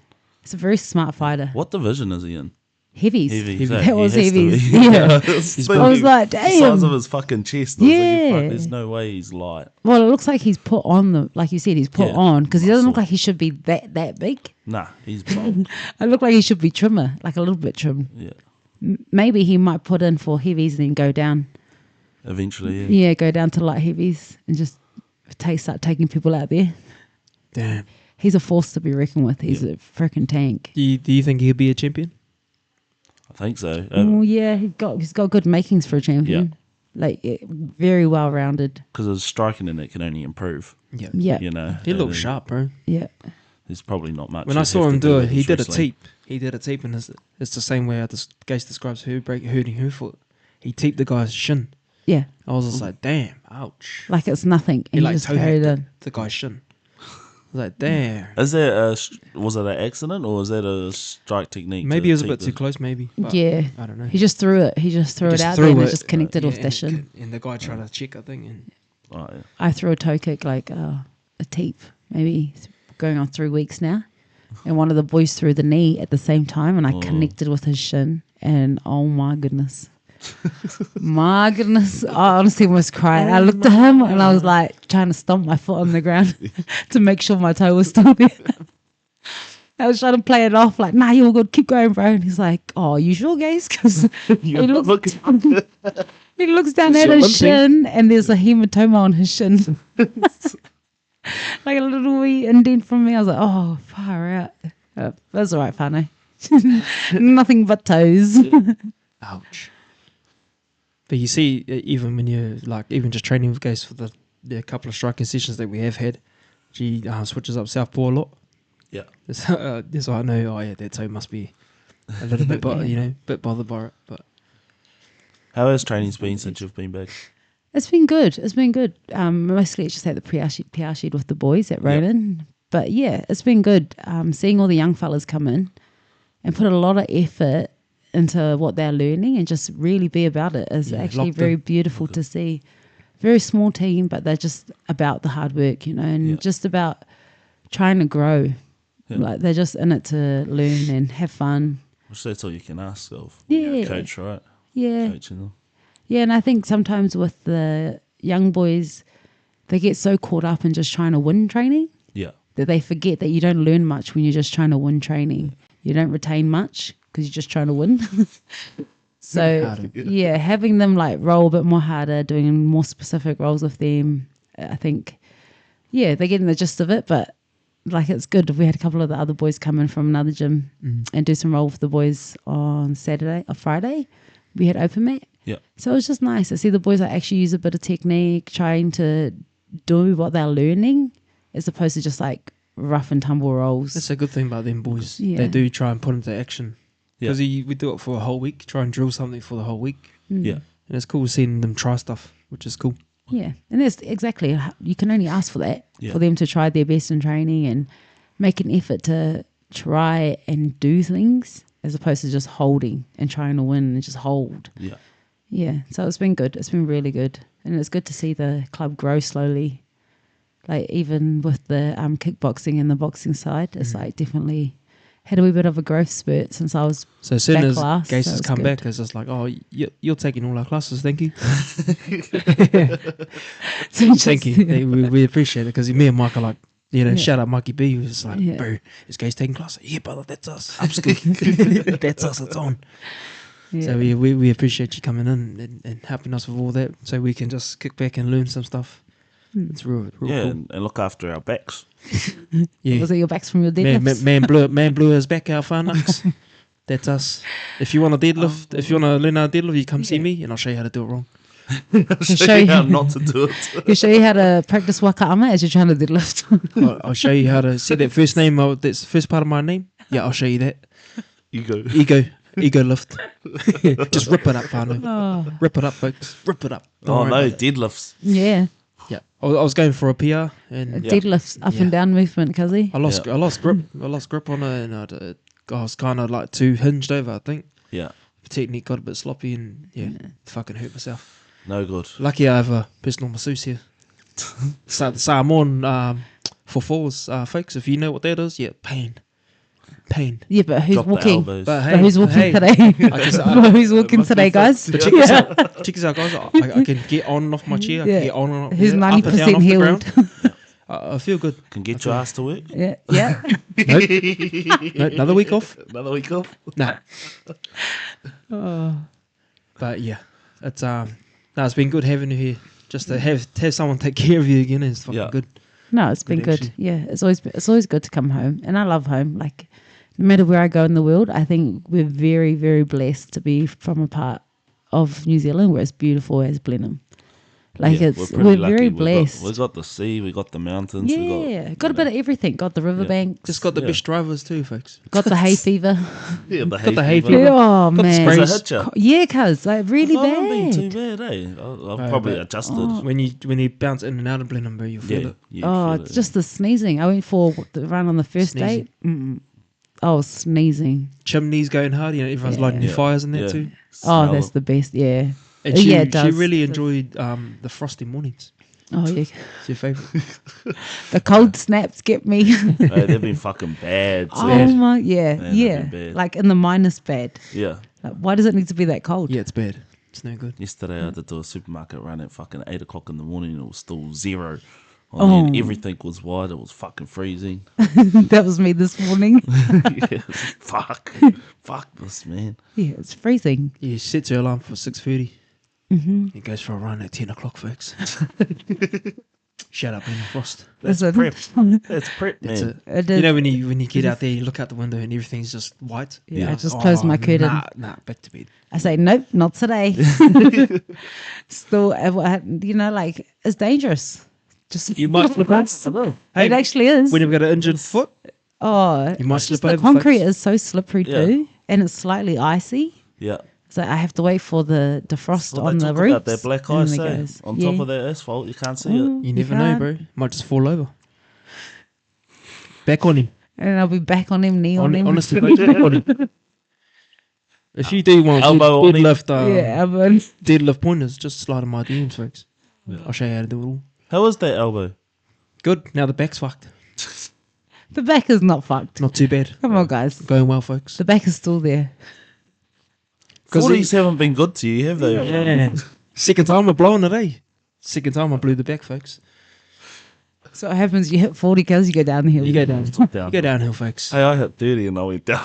He's a very smart fighter. What division is he in? Heavies. Heavy. That was He has to heavies. be. Yeah. I was like, The size of damn. his fucking chest. I was like, Yeah. fuck, there's no way he's light. Well, it looks like he's put on like you said, he's put Yeah. on because he doesn't look Muscle. like he should be that big. Nah, he's bold. It looked like he should be trimmer, like a little bit trim. Yeah. Maybe he might put in for heavies and then go down. Eventually, yeah. Yeah, go down to light heavies and just start taking people out there. Damn. He's a force to be reckoned with. He's a freaking tank. Do you think he'll be a champion? I think so. Oh yeah, he's got good makings for a champion. Like very well rounded. Because his striking in it can only improve. Yeah. Yeah, He looks and sharp, bro. yeah. There's probably not much. When I you'd saw have him to do it, with he his did a wrestling. teep. He did a teep, and it's the same way how Gase describes hurting her foot. He teeped the guy's shin. Yeah, I was just like, damn, ouch. like it's nothing. He And like just toe carried hacked in. the guy's shin. I was like, damn. Is that was it an accident or was that a strike technique? Maybe to it was a keep bit too close, maybe. But Yeah, I don't know. he just threw it. He just threw it out threw there and it it, just connected with Yeah, the shin. and the guy tried to check, I think. And Oh, yeah. I threw a toe kick like a teep, maybe going on 3 weeks now. And one of the boys threw the knee at the same time and I connected with his shin. And oh my goodness. My goodness. I honestly almost cried. I looked at him and I was like trying to stomp my foot on the ground to make sure my toe was still there. I was trying to play it off like, nah, you're all good. Keep going, bro. And he's like, oh, you sure, guys? Because he looks down at his shin and there's a hematoma on his shin. Like a little wee indent from me. I was like, oh, far out. That's all right, Fano. Nothing but toes. ouch. But you see, even when you're like, even just training with Gase for the couple of striking sessions that we have had, she switches up southpaw a lot. Yeah. So I know, that toe must be a little bit, bit bothered by it. But How has training's been since you've been back? It's been good. Mostly it's just at the PR shed with the boys at Ronan. But yeah, it's been good. Seeing all the young fellas come in and put a lot of effort into what they're learning and just really be about it is actually locked very in. beautiful to see. Very small team, but they're just about the hard work, and just about trying to grow. Yeah. Like they're just in it to learn and have fun. Which that's all you can ask of when you're a Yeah. coach, right? Yeah. Coaching them. Yeah, and I think sometimes with the young boys, they get so caught up in just trying to win training Yeah. that they forget that you don't learn much when you're just trying to win training. You don't retain much because you're just trying to win. So, Harder. having them like roll a bit more harder, doing more specific roles with them, I think, they're getting the gist of it, but like it's good. We had a couple of the other boys come in from another gym and do some roll with the boys on Saturday or Friday. We had open mat. Yeah. So it was just nice to see the boys like actually use a bit of technique, trying to do what they're learning as opposed to just like rough and tumble rolls. that's a good thing about them boys. Yeah. They do try and put into action. Yeah. Because we do it for a whole week, try and drill something for the whole week. Yeah. And it's cool seeing them try stuff, which is cool. Yeah, and that's exactly, you can only ask for that, Yeah. for them to try their best in training and make an effort to try and do things as opposed to just holding and trying to win and just hold. Yeah. Yeah, so it's been good. It's been really good. And it's good to see the club grow slowly. Like even with the kickboxing and the boxing side, it's like definitely had a wee bit of a growth spurt since I was So as soon back as last, Gase so has it's come good. back, it's just like, oh, you're taking all our classes, thank you. Thank you. We appreciate it because me and Mike are like, shout out Mikey B. He was like, Yeah. bro, is Gase taking classes? Yeah, brother, that's us. Upskill. That's us, it's on. Yeah. So we appreciate you coming in and helping us with all that so we can just kick back and learn some stuff. It's real Yeah, cool. and look after our backs. Yeah. Was it your backs from your Man, deadlifts? man blew his back out, Farnax. That's us. If you want a deadlift, if you want to learn how to deadlift, you come see me and I'll show you how to do it wrong. He'll show you how not to do it. He'll show you how to practice waka ama as you're trying to deadlift. I'll show you how to see that first name. That's the first part of my name. Yeah, I'll show you that. You go. Ego lift. Just rip it up, Farno. Oh, Rip it up, folks. Rip it up. Don't Oh worry no, about it. deadlifts. yeah. Yeah. I was going for a PR and Deadlifts up Yeah. and down movement, cuzzy. I lost grip. I lost grip on it, and I was kind of like too hinged over. I think Yeah. the technique got a bit sloppy, and fucking hurt myself. No good. Lucky I have a personal masseuse here. So I'm on for fours, folks. If you know what that is, pain. Yeah, but who's Drop the walking? elbows. But But who's walking hey, today? Who's walking today, guys? But check this out. Check this out, guys. I can get on and off my chair. I Yeah. can get on and off. Who's up and down 90% off the healed? ground. I feel good. Can get your ass to work. Yeah, yeah. Nope. Nope, another week off? Another week off. Nah. Oh. But yeah, it's it's been good having you here. Just to have someone take care of you again is fucking Yeah. good. No, it's been good. action. Yeah, it's always good to come home, and I love home. Like, no matter where I go in the world, I think we're very, very blessed to be from a part of New Zealand where it's beautiful as Blenheim. Like Yeah, we're pretty very lucky. blessed. We got the sea, we got the mountains. We Yeah, got a bit of everything. Got the riverbanks. Just got the Yeah. best drivers too, folks. got the hay fever. yeah, the the hay fever. fever. Oh the man, sprays. Does it hit ya? yeah, cuz like really I haven't been too bad. bad, eh? I've Right, probably but- adjusted. When you bounce in and out of Blenheim, bro, you feel Yeah, it. you Oh, feel it's it. just the sneezing. I went for the run on the first Sneezing. date. I was sneezing. Chimneys going hard. You know, everyone's Yeah. lighting Yeah. fires in that Yeah. too. Oh, Smell that's it. the best. Yeah. And she, Yeah, it she does. really enjoyed the frosty mornings. Oh yeah. It's your favourite. The cold snaps get me. Hey, they've been fucking bad. Oh bad. my, yeah, Man, yeah. that'd be bad. Like in the minus bad. Yeah. Like, why does it need to be that cold? Yeah, it's bad. It's no good. Yesterday I had to do a supermarket run at fucking 8 o'clock in the morning and it was still 0. Oh. Everything was white. It was fucking freezing. That was me this morning. Yeah, fuck this, man. Yeah, it's freezing. Yeah, she sets her alarm for 6:30. It goes for a run at 10 o'clock, folks. Shut up, Blenheim Frost. That's Listen. prep. That's prep, That's man. it. It You is. know when you get out there, you look out the window and everything's just white. Yeah, I just closed my curtain. Nah, back to bed. I say, nope, not today. Still, you know, like, it's dangerous. Just You might slip out. Hey, it actually is. when you've got an injured foot, Oh, you might it's slip just the over. concrete folks. is so slippery Yeah. too, and it's slightly icy. Yeah. So I have to wait for the defrost What on they the talk roof. about that black ice, eh? On top of that asphalt, you can't see it. You never know, can't. bro. Might just fall over. Back on him. And I'll be back on him, knee on him. Honestly, folks, back on him. If you do want Elbow on him. deadlift pointers, just slide in my DMs, folks. I'll show you how to do it all. How is that elbow? Good. Now the back's fucked. The back is not fucked. Not too bad. Come on, guys. Going well, folks. The back is still there. 'Cause 40s haven't been good to you, have they? Yeah. Second time we're blowing it, eh? Second time I blew the back, folks. So what happens? You hit 40 k's, you go down the hill. You go down. Down. You go downhill, folks. Hey, I hit 30 and I went down.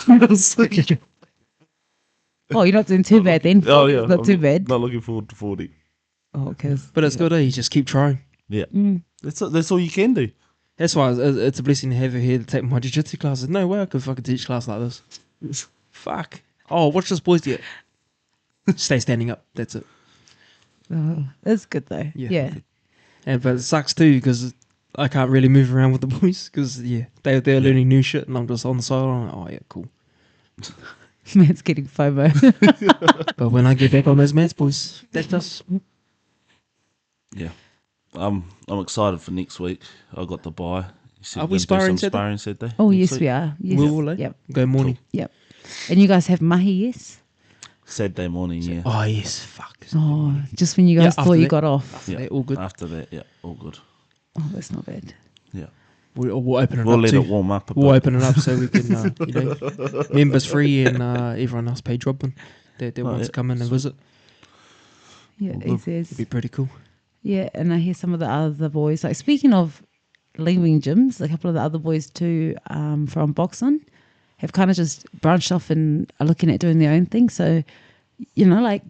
Oh, you're not doing too bad then. Oh, yeah. Not too bad. Not looking forward to 40. Oh, because But it's good, eh? You just keep trying. Yeah. That's all you can do. That's why it's a blessing to have her here to take my jiu-jitsu classes. No way I could fucking teach class like this. Fuck. Oh, watch this, boys. Yeah. Stay standing up. That's it. it's good though. Yeah. Yeah. And but it sucks too because I can't really move around with the boys because they're learning new shit and I'm just on the side. I'm like, oh yeah, cool. Man's getting FOMO. But when I get back on those mats, boys, that's us. Yeah. I'm excited for next week. I got the bye. You said Are you're we gonna do sparring some Saturday? sparring Saturday? Oh, next yes, week? we are. Yes. We will, eh? Yep. Go morning. Yep. And you guys have mahi, yes? Saturday morning, yeah. Oh yes, fuck. Oh, just when you guys Yeah, thought after you that. got off. Yeah. They're all good. After that, yeah, all good. Oh, that's not bad. Yeah. We'll open it We'll up let too. it warm up a We'll bit. open it up so we can, members free and everyone else pay dropping. That wants yeah. to come in and visit. Yeah, Well, he good. says. It'd be pretty cool. Yeah, and I hear some of the other boys. Like, speaking of leaving gyms, a couple of the other boys too from boxing have kind of just branched off and are looking at doing their own thing. So, you know, like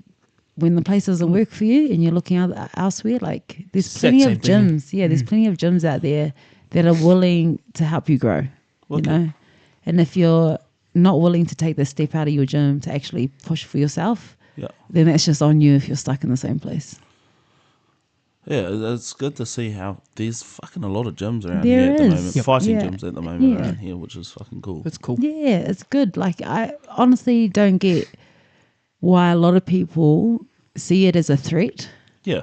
when the place doesn't work for you and you're looking out elsewhere, like there's Exact plenty of same thing. gyms. Yeah, there's plenty of gyms out there that are willing to help you grow, you Okay. know. And if you're not willing to take the step out of your gym to actually push for yourself, Yeah. then that's just on you if you're stuck in the same place. Yeah, it's good to see how there's fucking a lot of gyms around There here at the is. moment. Yep. Fighting Yeah. gyms at the moment Yeah. around here, which is fucking cool. It's cool. Yeah, it's good. Like, I honestly don't get why a lot of people see it as a threat. Yeah.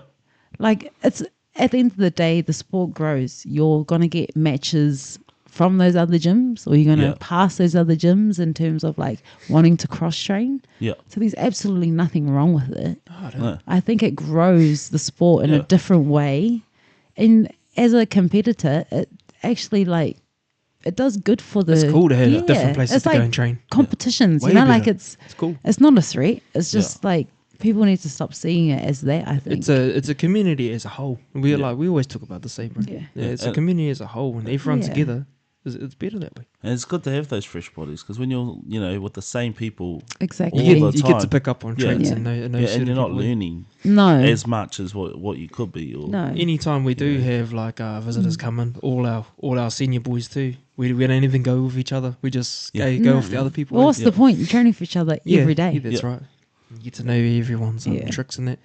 Like, it's at the end of the day, the sport grows. You're going to get matches from those other gyms, or you're going to pass those other gyms in terms of like wanting to cross train. Yeah. So there's absolutely nothing wrong with it. Oh, I don't No. I think it grows the sport in a different way. And as a competitor, it actually like, it does good for the... It's cool to have different places it's to like go and train. competitions, Way you know, like better. it's cool. It's not a threat. It's just like people need to stop seeing it as that, I think. It's a community as a whole. We always talk about the same, right? Yeah. It's a community as a whole, and everyone together. It's better that way. And it's good to have those fresh bodies because when you're, with the same people Exactly. all You the get to time. pick up on Yeah. traits Yeah. and know and certain you're not people. learning No. as much as what you could be. Or, No. Anytime we do have like visitors come in, all our senior boys too. We don't even go with each other. We just go with the other people. Well, what's the point? You're training for each other every day. Yeah, that's right. You get to know everyone's tricks and that.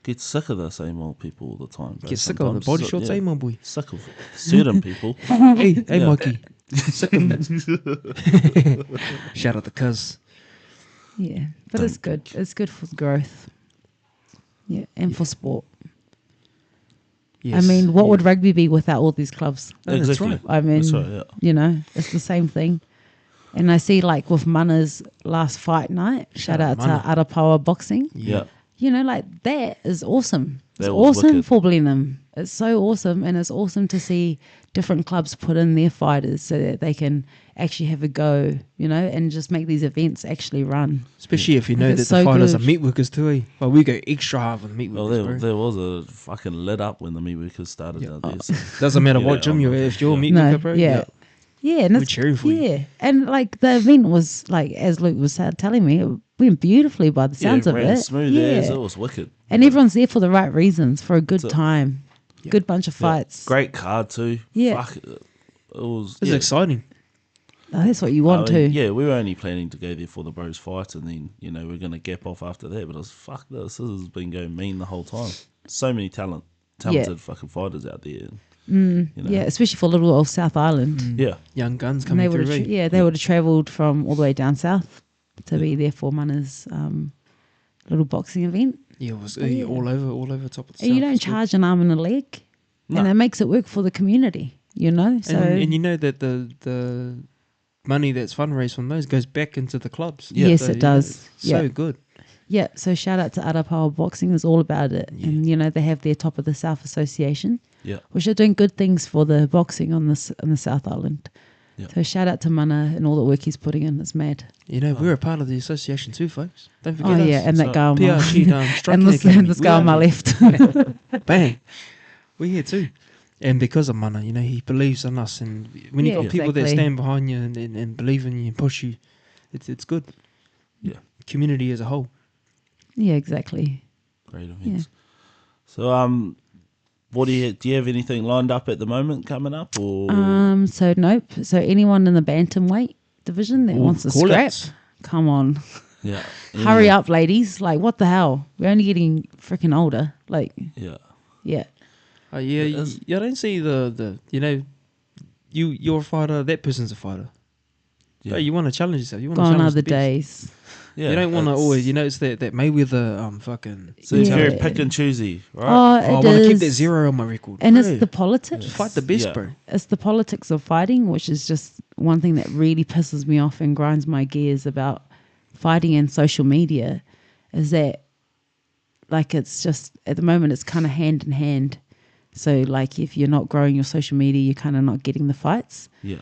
Get sick of the same old people all the time. Bro, Get sick of the sometimes. body So, shots, eh, my boy? Sick of certain people. Hey, Yeah. Mikey. Sick of Shout out the cuz. Yeah. But it's good. It's good for growth. Yeah. And for sport. Yes. I mean, what would rugby be without all these clubs? That's Exactly. right. I mean, That's right, yeah. It's the same thing. And I see like with Mana's last fight night, shout out to Mana. Arapawa Boxing. Yeah. Like that is awesome. It's That was awesome wicked. for Blenheim. It's so awesome. And it's awesome to see different clubs put in their fighters so that they can actually have a go, and just make these events actually run. Especially if you know It's that so the fighters good. are meat workers too, eh? Well, we go extra hard with meat Well, workers, there, bro. there was a fucking lit up when the meat workers started out there. So. Doesn't matter what Yeah, gym you're at. If you're a meat No, worker, bro, yeah. Yeah, and We're it's cheering for you. yeah, and like the event was like, as Luke was telling me, it went beautifully by the sounds yeah, of ran it. smooth yeah, as it was wicked. and everyone's there for the right reasons for a good So- time, good bunch of Yeah. fights. Great card too. Yeah. Fuck, it was. it's yeah. exciting. Oh, that's what you want I mean, to. Yeah, we were only planning to go there for the bros fight, and then we're gonna gap off after that. But I was fuck this. This has been going mean the whole time. So many talented fucking fighters out there. Yeah, especially for little old South Island. Yeah, Young guns And they coming would through, have, eh? they would have travelled from all the way down south to be there for Mana's little boxing event. Yeah, it was Yeah. all over top of the And you south. don't It's good. charge an arm and a leg, and it makes it work for the community. So and you know that the money that's fundraised from those goes back into the clubs. Yes, So, it does. it's so Yeah. good. yeah, so shout out to Arapawa Boxing is all about it, and they have their Top of the South Association, yeah. which are doing good things for the boxing on the South Island. Yeah. So shout out to Mana and all the work he's putting in. It's mad. We're a part of the association too, folks. Don't Oh forget us. yeah, and that guy on my PRG Striking and Academy. this guy on my left. Bang. We're here too. And because of Mana, he believes in us. And when you Yeah, got people that exactly. stand behind you and believe in you and push you, it's good. Yeah. Community as a whole. Yeah, exactly. Great events. So what do you have anything lined up at the moment coming up or So nope. So anyone in the bantamweight division that wants to call scrap, outs. come on, yeah? hurry up, ladies! Like what the hell? We're only getting freaking older. Like Yeah. yeah. Yeah, I don't see the you're a fighter, that person's a fighter. Yeah. Bro, you want to challenge yourself. You want to Gone challenge are the the best. days. Yeah, You don't want to it's- always, it's that Mayweather fucking. So it's Yeah. very pick and choosy, right? Oh, I it want to keep that is. 0 on my record. And Bro, it's the politics. fight the best, Yeah. bro. It's the politics of fighting, which is just one thing that really pisses me off and grinds my gears about fighting and social media, is that like it's just at the moment it's kind of hand in hand. So like if you're not growing your social media, you're kind of not getting the fights. Yeah.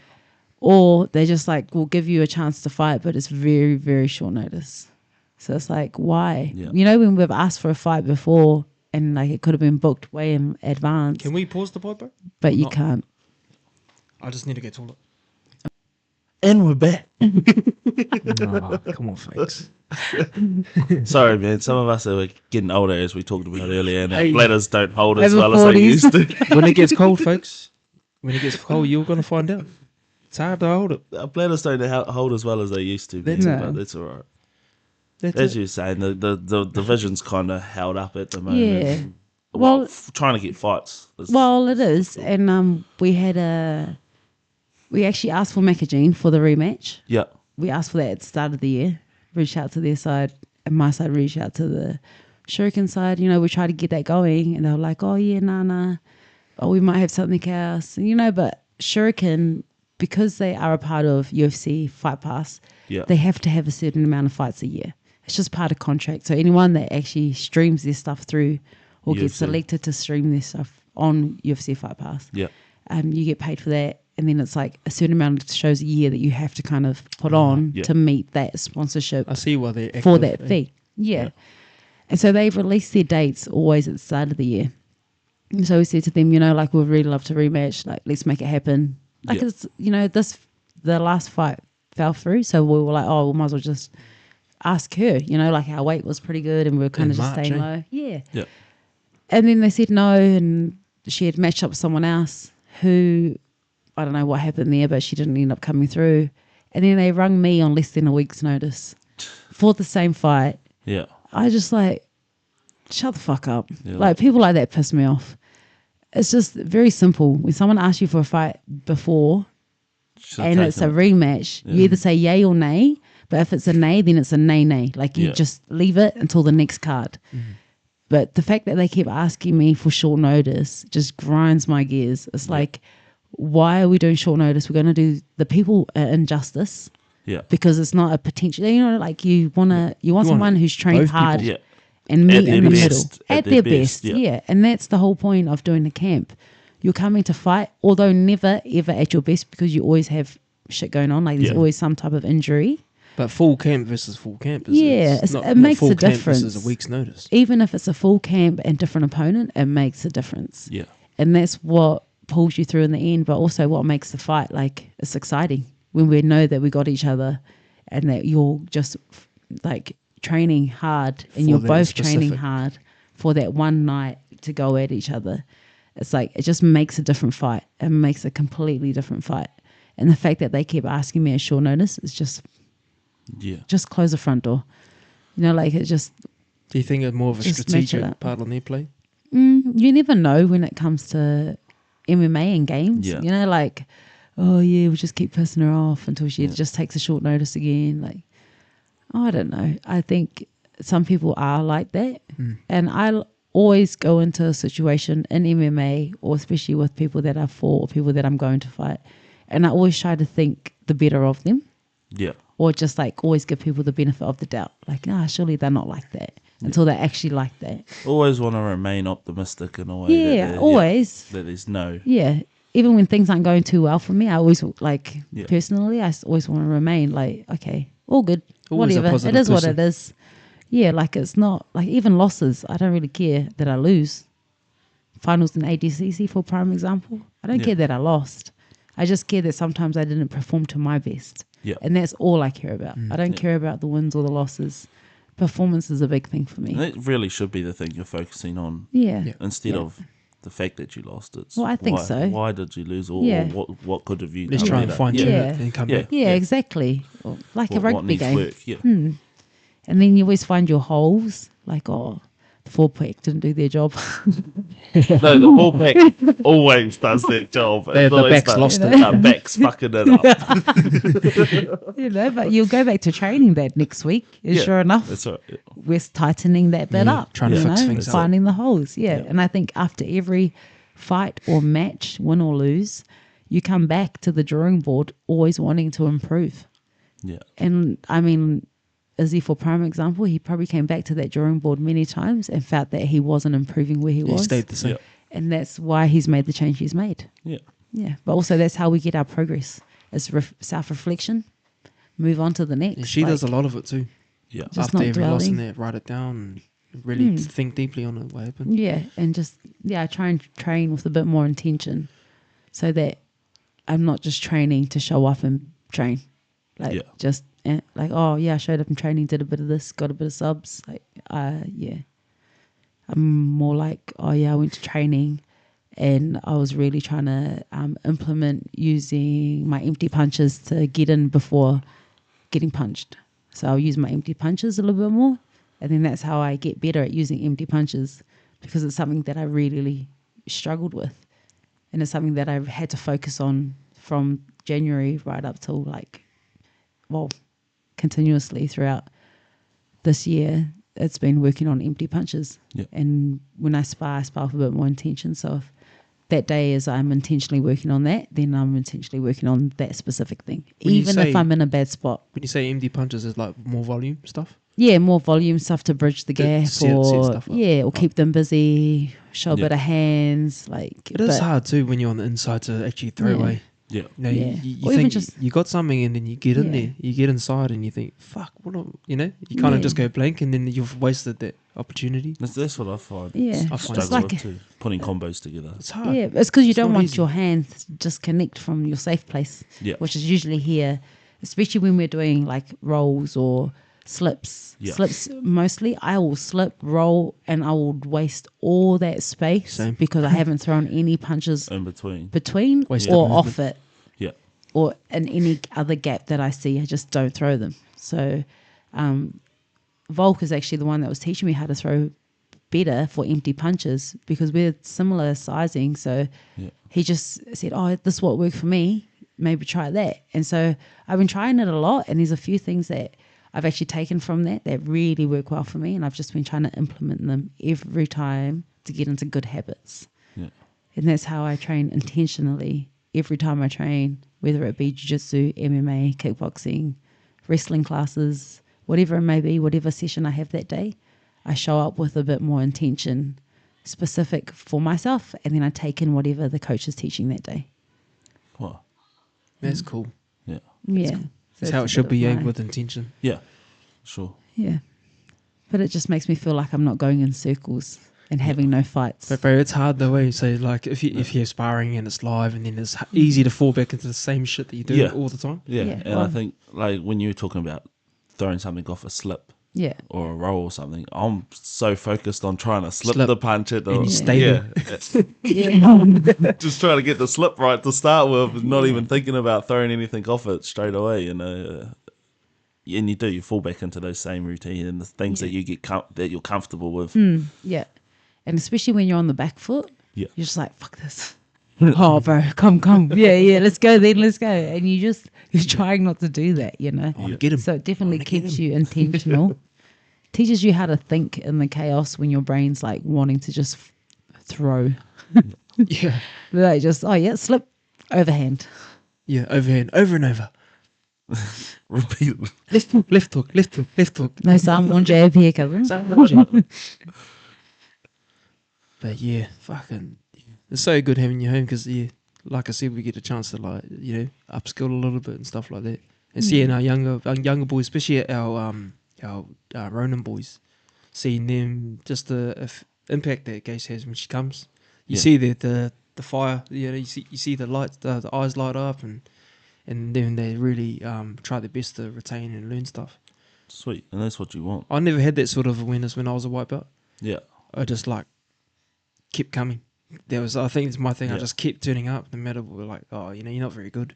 Or they're just like, we'll give you a chance to fight, but it's very, very short notice. So it's like, why? Yeah. When we've asked for a fight before and like it could have been booked way in advance, Can we pause the pod, bro? but you not? can't. I just need to get toilet. And we're back. Come on, folks. Sorry, man. Some of us are getting older, as we talked about earlier, and our Hey. bladders don't hold as Over well as they 40s. used to. When it gets cold, folks, when it gets cold, you're going to find out. It's hard to hold it. Our bladders don't hold as well as they used to, man, That's it. but that's all right. That's As it. you're saying, the division's kind of held up at the moment. Yeah. Well- trying to get fights. Well, it is. And we actually asked for Macagene for the rematch. Yeah. We asked for that at the start of the year. Reached out to their side, and my side reached out to the Shuriken side, we try to get that going, and they were like, oh yeah, nah, oh we might have something else, but Shuriken, because they are a part of UFC Fight Pass, they have to have a certain amount of fights a year. It's just part of contract. So anyone that actually streams their stuff through or UFC. gets selected to stream their stuff on UFC Fight Pass, you get paid for that. And then it's like a certain amount of shows a year that you have to kind of put on to meet that sponsorship. I see why they're active, for that fee. Yeah. And so they've released their dates always at the start of the year. And so we said to them, like, we'd really love to rematch. Like, let's make it happen. Like, it's, the last fight fell through. So we were like, oh, we might as well just ask her. Like, our weight was pretty good and we were kind of just staying low. Yeah. And then they said no, and she had matched up with someone else who, I don't know what happened there, but she didn't end up coming through. And then they rung me on less than a week's notice for the same fight. Yeah. I just shut the fuck up. Yeah. Like, people like that piss me off. It's just very simple. When someone asks you for a fight before and it's a rematch, you either say yay or nay. But if it's a nay, then it's a nay. Like, you just leave it until the next card. Mm-hmm. But the fact that they keep asking me for short notice just grinds my gears. It's like, why are we doing short notice? We're going to do the people injustice. Yeah. Because it's not a potential, like, you want someone who's trained hard and meet in the middle. At their best. Yeah. And that's the whole point of doing the camp. You're coming to fight, although never, ever at your best, because you always have shit going on. Like, there's always some type of injury. But full camp versus full camp is it makes a difference. Versus a week's notice. Even if it's a full camp and different opponent, it makes a difference. Yeah. And that's what pulls you through in the end, but also what makes the fight, like, it's exciting when we know that we got each other and that you're just like training hard and you're both training hard for that one night to go at each other. It's like, it just makes a different fight. It makes a completely different fight. And the fact that they keep asking me at short notice is just close the front door. Like, it just... Do you think it's more of a strategic part on their play? You never know when it comes to MMA and games. Yeah. Like, oh yeah, we'll just keep pissing her off until she just takes a short notice again. Like, I don't know. I think some people are like that. And I'll always go into a situation in MMA, or especially with people that I fought or people that I'm going to fight, and I always try to think the better of them. Yeah. Or just like always give people the benefit of the doubt. Like, surely they're not like that until they're actually like that. Always want to remain optimistic in a way. Yeah, always. That there's no... Yeah. Even when things aren't going too well for me, I always, like, personally, I always want to remain like, okay, all good. Always whatever. It is what it is. Yeah, like, it's not... Like, even losses, I don't really care that I lose. Finals in ADCC, for prime example. I don't care that I lost. I just care that sometimes I didn't perform to my best. Yeah. And that's all I care about. I don't care about the wins or the losses. Performance is a big thing for me. And that really should be the thing you're focusing on. Yeah. Instead of the fact that you lost it. Well, I think so. Why did you lose? Or what could have you Let's try and fine tune it and come back. Yeah, exactly. Or like a rugby game. Work. Yeah. And then you always find your holes. Like, oh, the 4-pack didn't do their job. No, the 4-pack always does that job. The back's lost it. The back's fucking it up. But you'll go back to training that next week. Sure enough, that's right. We're tightening that bit up. Trying to fix things up. Finding the holes. Yeah. And I think after every fight or match, win or lose, you come back to the drawing board always wanting to improve. Yeah. And I mean, Izzy, for prime example, he probably came back to that drawing board many times and felt that he wasn't improving where he was. He stayed the same. Yeah. And that's why he's made the change he's made. Yeah. Yeah. But also that's how we get our progress. It's self-reflection. Move on to the next. Yeah, she does a lot of it too. Yeah. Just after not every loss in dwelling. there, write it down and really think deeply on it, what happened. Yeah. And just, I try and train with a bit more intention so that I'm not just training to show up and train. Like, just like, oh yeah, I showed up in training, did a bit of this, got a bit of subs. Like, I'm more like, oh yeah, I went to training and I was really trying to implement using my empty punches to get in before getting punched. So I'll use my empty punches a little bit more, and then that's how I get better at using empty punches, because it's something that I really struggled with, and it's something that I've had to focus on from January right up till continuously throughout this year. it's been working on empty punches. Yeah. And when I spar with a bit more intention. So if that day is I'm intentionally working on that, then I'm intentionally working on that specific thing. When you Even if say- I'm in a bad spot. When you say empty punches, is like more volume stuff. Yeah, more volume stuff to bridge the gap, set or stuff up. or keep them busy, show a Yeah. bit of hands. Like It is but- hard too when you're on the inside to actually throw Yeah. away. Yeah. You know, Yeah. you Or even think just- you got something, and then you get in Yeah. there, you get inside, and you think, "Fuck, what?" You know, you kind of Yeah. just go blank, and then you've wasted that opportunity. That's what I find. Yeah. I find Struggle it's like with too. Putting combos together. It's hard. Yeah, it's because you It's don't not want easy. your hands to disconnect from your safe place, Yeah. which is usually here, especially when we're doing like rolls or slips. Yeah. Slips mostly, I will slip, roll, and I will waste all that space Same. because I haven't thrown any punches In between. between Wasted or movement. off it. Yeah. Or in any other gap that I see, I just don't throw them. So Volk is actually the one that was teaching me how to throw better for empty punches because we're similar sizing. So Yeah. he just said, oh, this is what worked for me. Maybe try that. And so I've been trying it a lot, and there's a few things that I've actually taken from that really work well for me, and I've just been trying to implement them every time to get into good habits. Yeah. And that's how I train intentionally every time I train, whether it be jiu-jitsu, MMA, kickboxing, wrestling classes, whatever it may be, whatever session I have that day, I show up with a bit more intention specific for myself, and then I take in whatever the coach is teaching that day. Wow. That's cool. Yeah. Yeah. That's So how it it's a should bit be, of aimed my- with intention. Yeah. Sure. Yeah. But it just makes me feel like I'm not going in circles and having no fights. But bro, it's hard the way. So like, if you're sparring and it's live, and then it's easy to fall back into the same shit that you do Yeah. all the time. Yeah. Yeah, And I well- think like when you were talking about throwing something off a slip Yeah. or a roll or something, I'm so focused on trying to slip Slip. the punch at the And you stay there. Yeah. Just trying to get the slip right to start with, not even thinking about throwing anything off it straight away, you know. And you fall back into those same routine and the things that you get that you're comfortable with. Yeah. And especially when you're on the back foot, Yeah. you're just like, fuck this. Oh, bro, come. Yeah, let's go then, let's go. And you're trying not to do that, you know. I want to get him. So it definitely wanna get keeps him. you intentional. Teaches you how to think in the chaos when your brain's like wanting to just throw. Yeah, Like just, slip, overhand. yeah, overhand, over and over. Repeat. Left hook, left hook, left hook, left hook. No someone jab here, cousin. But yeah, fucking, it's so good having you home because like I said, we get a chance to upskill a little bit and stuff like that. And seeing our younger boys, especially our Ronin boys, seeing them just the impact that Gase has when she comes. You Yeah. see that the fire, you see the lights, the eyes light up, and then they really try their best to retain and learn stuff. Sweet. And that's what you want. I never had that sort of awareness when I was a white belt. Yeah. I just kept coming. I think it's my thing. I Yeah. just kept turning up, no matter what. You're not very good.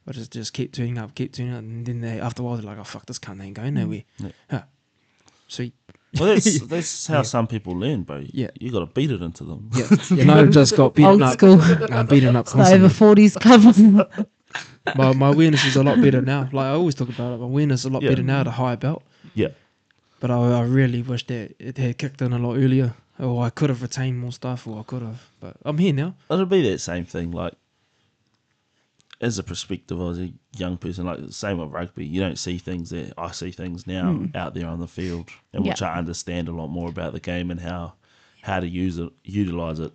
I just keep turning up, and then after a while they're like, oh fuck, this cunt ain't going nowhere. Yeah. Huh. Sweet. Well, that's how some people learn, bro. Yeah. You got to beat it into them. Yeah, and I just got beaten Old up. school. I'm beaten up The over constantly. 40s cover. My awareness is a lot better now. Like I always talk about it. My awareness is a lot Yeah. better now at a higher belt. Yeah. But I really wish that it had kicked in a lot earlier. Or I could have retained more stuff, or I could have. But I'm here now. It'll be that same thing. Like, as a perspective as a young person, like the same with rugby, you don't see things that I see things now out there on the field, and which Yeah. I understand a lot more about the game and how to utilize it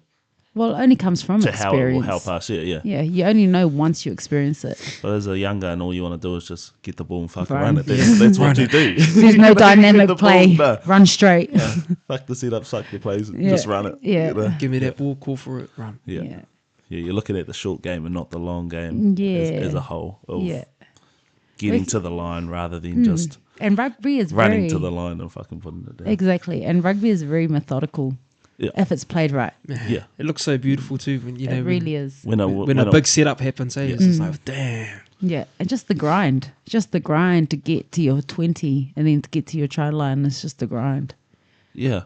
Well, it only comes from to how it will experience. help us. Yeah. Yeah, you only know once you experience it. But as a young guy, and all you want to do is just get the ball and fucking Run. run it. That's what Run you it. do. There's no dynamic play. No. Run straight. Fuck the setup, suck your plays, Yeah. just run it. Yeah. You know? Give me that ball, call for it, run. Yeah. Yeah. Yeah, you're looking at the short game and not the long game Yeah. as a whole of Yeah. getting to the line rather than just And rugby is running very, to the line and fucking putting it down. Exactly. And rugby is very methodical Yeah. if it's played right. Yeah. It looks so beautiful too when It really is. When a big setup happens. It's just like damn. Yeah. And just the grind. Just the grind to get to your 20 and then to get to your try line is just the grind. Yeah.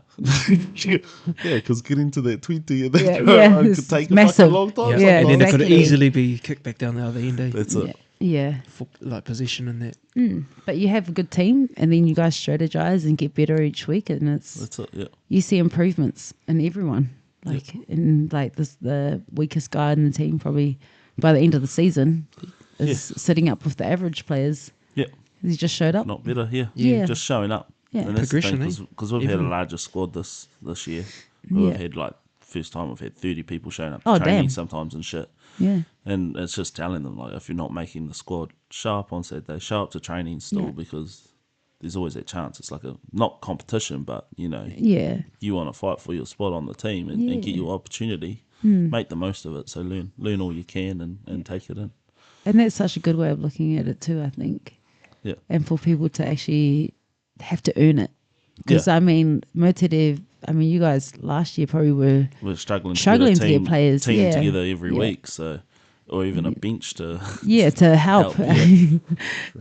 Yeah, because getting to that 20 and that Yeah, try line it's could take massive. a fucking long time. Yeah, Yeah, and then it could exactly. easily be kicked back down the other end. That's Yeah. it. Yeah. like position in that. But you have a good team, and then you guys strategize and get better each week, and That's it. Yeah. you see improvements in everyone. Like in like this, the weakest guy in the team probably by the end of the season is sitting up with the average players. Yeah. He just showed up. Not better. Yeah. Yeah. Just showing up. Yeah. And that's Progression, because we've had a Everyone. larger squad this year. Yeah. We've had like first time we've had 30 people showing up Oh, to training damn. sometimes and shit. Yeah. And it's just telling them, like, if you're not making the squad, show up on Saturday, show up to training still, because there's always that chance. It's like a, not competition, but, you know, Yeah. you want to fight for your spot on the team and get Yeah. your opportunity, make the most of it. So learn all you can and take it in. And that's such a good way of looking at it too, I think. Yeah. And for people to actually have to earn it. Because, I mean, Moterev, you guys last year probably were We're struggling to get a get team, players. team Yeah. together every Yeah. week, so, or even a bench to to help. Help,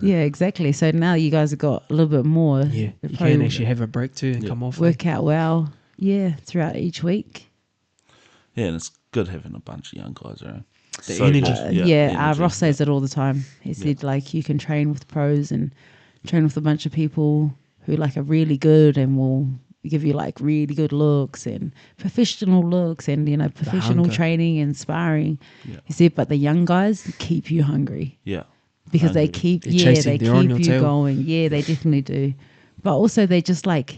Yeah, exactly. So now you guys have got a little bit more. Yeah, to you probably can actually have a break too and come off. work out well. Yeah, throughout each week. Yeah, and it's good having a bunch of young guys around. The So energy. good. Ross energy. says it all the time. He said like you can train with pros and train with a bunch of people who like are really good and will give you like really good looks and professional looks and professional hunger. training and sparring. Yeah. He said, but the young guys keep you hungry. Yeah. Because they Hungry. keep They're chasing, they they're on keep your you tail. going. Yeah, they definitely do. But also they're just like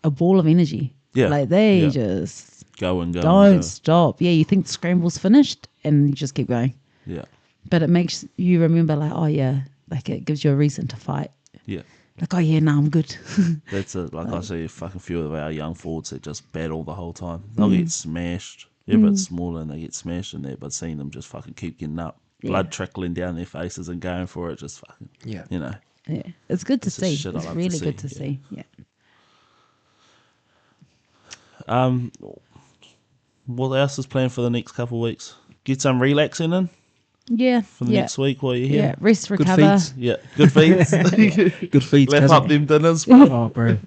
a ball of energy. Yeah, Like they yeah. just Go and go. don't and go. stop. Yeah, you think the scramble's finished and you just keep going. Yeah. But it makes you remember like, oh yeah, like it gives you a reason to fight. Yeah. Like, oh yeah, no, I'm good. That's it. Like I see a fucking few of our young forwards that just battle the whole time. They'll Mm. get smashed. They're a bit smaller and they get smashed in there, but seeing them just fucking keep getting up, blood trickling down their faces and going for it, just fucking, Yeah. you know. Yeah, it's good to It's the see. shit I It's love to really see, good to yeah. see. Yeah. What else is planned for the next couple of weeks? Get some relaxing in Yeah. for the next week while you're Yeah. here. Rest, Good recover. feeds. Yeah. Good feeds. Good feeds. Lap cousin. up them dinners. Oh, bro.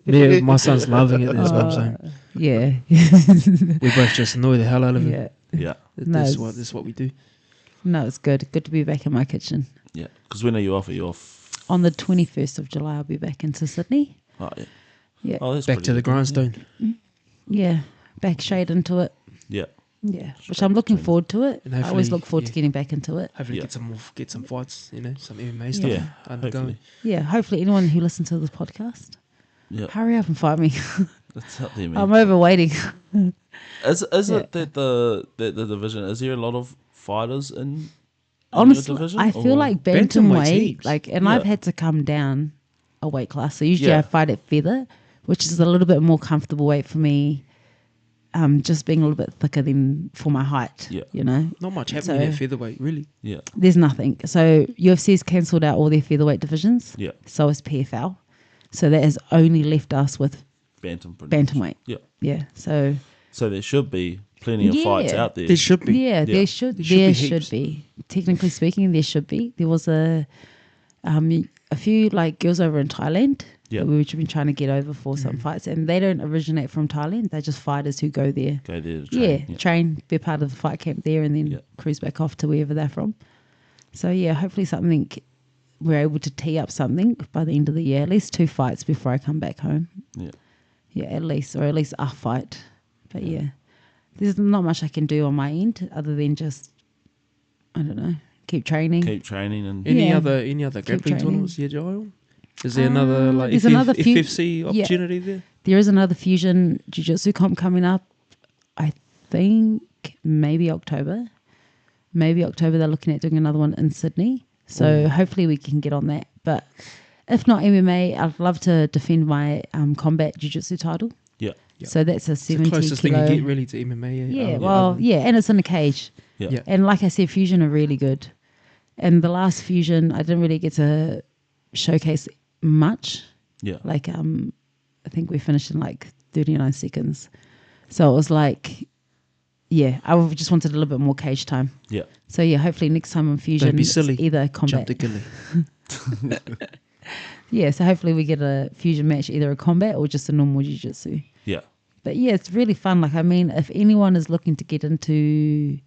Yeah, my son's loving it. That's what I'm saying. Yeah. We both just annoy the hell out of him. yeah. Yeah. No, This is what we do. No, it's good. Good to be back in my kitchen. Yeah. Because when are you off? Are you off? On the 21st of July, I'll be back into Sydney. Oh, yeah. Yeah. Oh, that's Back pretty to the good. grindstone. Yeah. Back shade into it. Yeah. Yeah. Which I'm looking forward to it. And I always hopefully, look forward to yeah. getting back into it. Hopefully Yeah. get some fights, some MMA stuff Yeah. undergoing. Hopefully. Yeah. Hopefully anyone who listens to this podcast, Yeah. hurry up and fight me. That's out there, man. I'm over waiting. Is Yeah. it that the division, is there a lot of fighters in Honestly, your division? I feel or- like Bantamweight's bantamweight, heaps. I've Yeah. had to come down a weight class. So usually Yeah. I fight at feather, which is a little bit more comfortable weight for me. Just being a little bit thicker than for my height. Yeah. Not much happening So- at featherweight, really. Yeah. There's nothing. So UFC's cancelled out all their featherweight divisions. Yeah. So is PFL. So that has only left us with Bantam. pretty much. bantamweight. Yeah. Yeah. So So there should be plenty of fights Yeah. out there. There should be. yeah, Yeah. there should There should be should heaps. be. Technically speaking, there should be. There was a few like girls over in Thailand. Yeah. Which we've been trying to get over for some fights, and they don't originate from Thailand. They're just fighters who go there. Go there to train. Yeah, train, be part of the fight camp there, and then Yeah. cruise back off to wherever they're from. So yeah, hopefully we're able to tee up something by the end of the year. At least 2 fights before I come back home. Yeah. Yeah, at least a fight. But yeah, there's not much I can do on my end other than just, I don't know, keep training. Keep training and Any Yeah. other grappling training. tournaments you on? Is there another there's another few- FFC yeah. opportunity there? There is another fusion jiu-jitsu comp coming up. I think maybe October. They're looking at doing another one in Sydney. So hopefully we can get on that. But if not MMA, I'd love to defend my combat jiu-jitsu title. yeah. So that's a It's the 70 closest kilo. thing you get really to MMA. Yeah, and it's in a cage. Yeah. Yeah. And like I said, fusion are really good. And the last fusion, I didn't really get to showcase much. Yeah. Like I think we finished in like 39 seconds. So it was like, yeah, I just wanted a little bit more cage time. Yeah. So yeah, hopefully next time on fusion, Don't be it's silly. either Jump combat. the gilly. Yeah, so hopefully we get a fusion match, either a combat or just a normal jiu-jitsu. Yeah. But yeah, it's really fun. Like, I mean, if anyone is looking to get into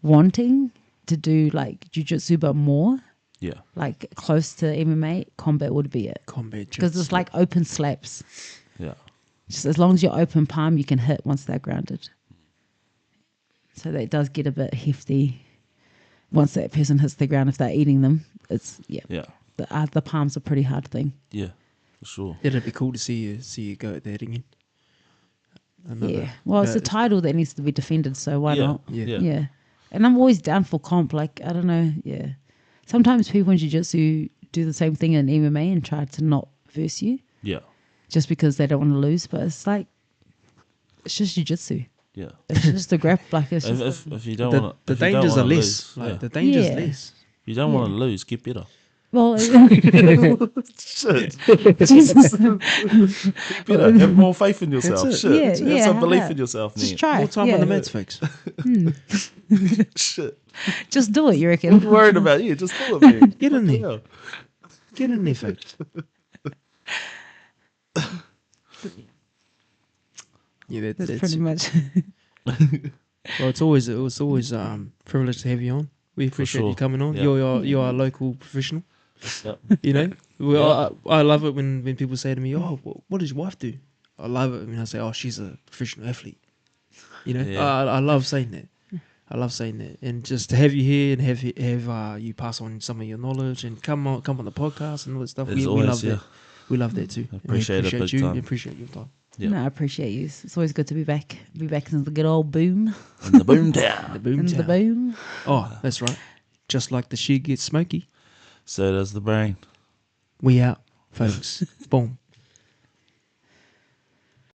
wanting to do like jiu-jitsu but more, Yeah. like close to MMA, combat would be it. Combat Because it's like open slaps. Yeah. Just as long as you're open palm, you can hit once they're grounded. So that does get a bit hefty once that person hits the ground. If they're eating them, it's Yeah. The palm's a pretty hard thing. Yeah. For sure. It'd be cool to see you go at that again. Yeah. Well, it's a title that needs to be defended, so why Yeah. not? Yeah. Yeah. And I'm always down for comp. Like, I don't know. Yeah. Sometimes people in jiu-jitsu do the same thing in MMA and try to not verse you Yeah. just because they don't want to lose. But it's like, it's just jiu-jitsu. Yeah. It's just a grab. Like, it's just, If you don't The, want the to, dangers are less. lose, Like yeah. the dangers Yeah. less. If you don't want to lose, get better. well, Shit. Jesus. Get better. Have more faith in yourself. That's it. Shit. Yeah, Have yeah, some belief yeah. in yourself, Just man. try. More time yeah. on the meds, folks. Shit. Just do it, you reckon? I'm worried about you. Just do it, man. Get in there. Yeah. Get in there, folks. Yeah, That's pretty much. Well, it's always privilege to have you on. We appreciate you sure. coming on. Yeah. You're a local professional. Yep. You know, well, I love it when people say to me, "Oh, what does your wife do?" I love it when I say, "Oh, she's a professional athlete." You know, Yeah. I love saying that. I love saying that, and just to have you here and have you pass on some of your knowledge and come on the podcast and all that stuff. As We always, love yeah. that. We love that too. And we Appreciate it big you. time. Appreciate your time. Yeah. No, I appreciate you. It's always good to be back. Be back in the good old boom. In the boom town. The boom In the town. boom. Oh, that's right. Just like the shit gets smoky, So does the brain. we out, folks. Boom.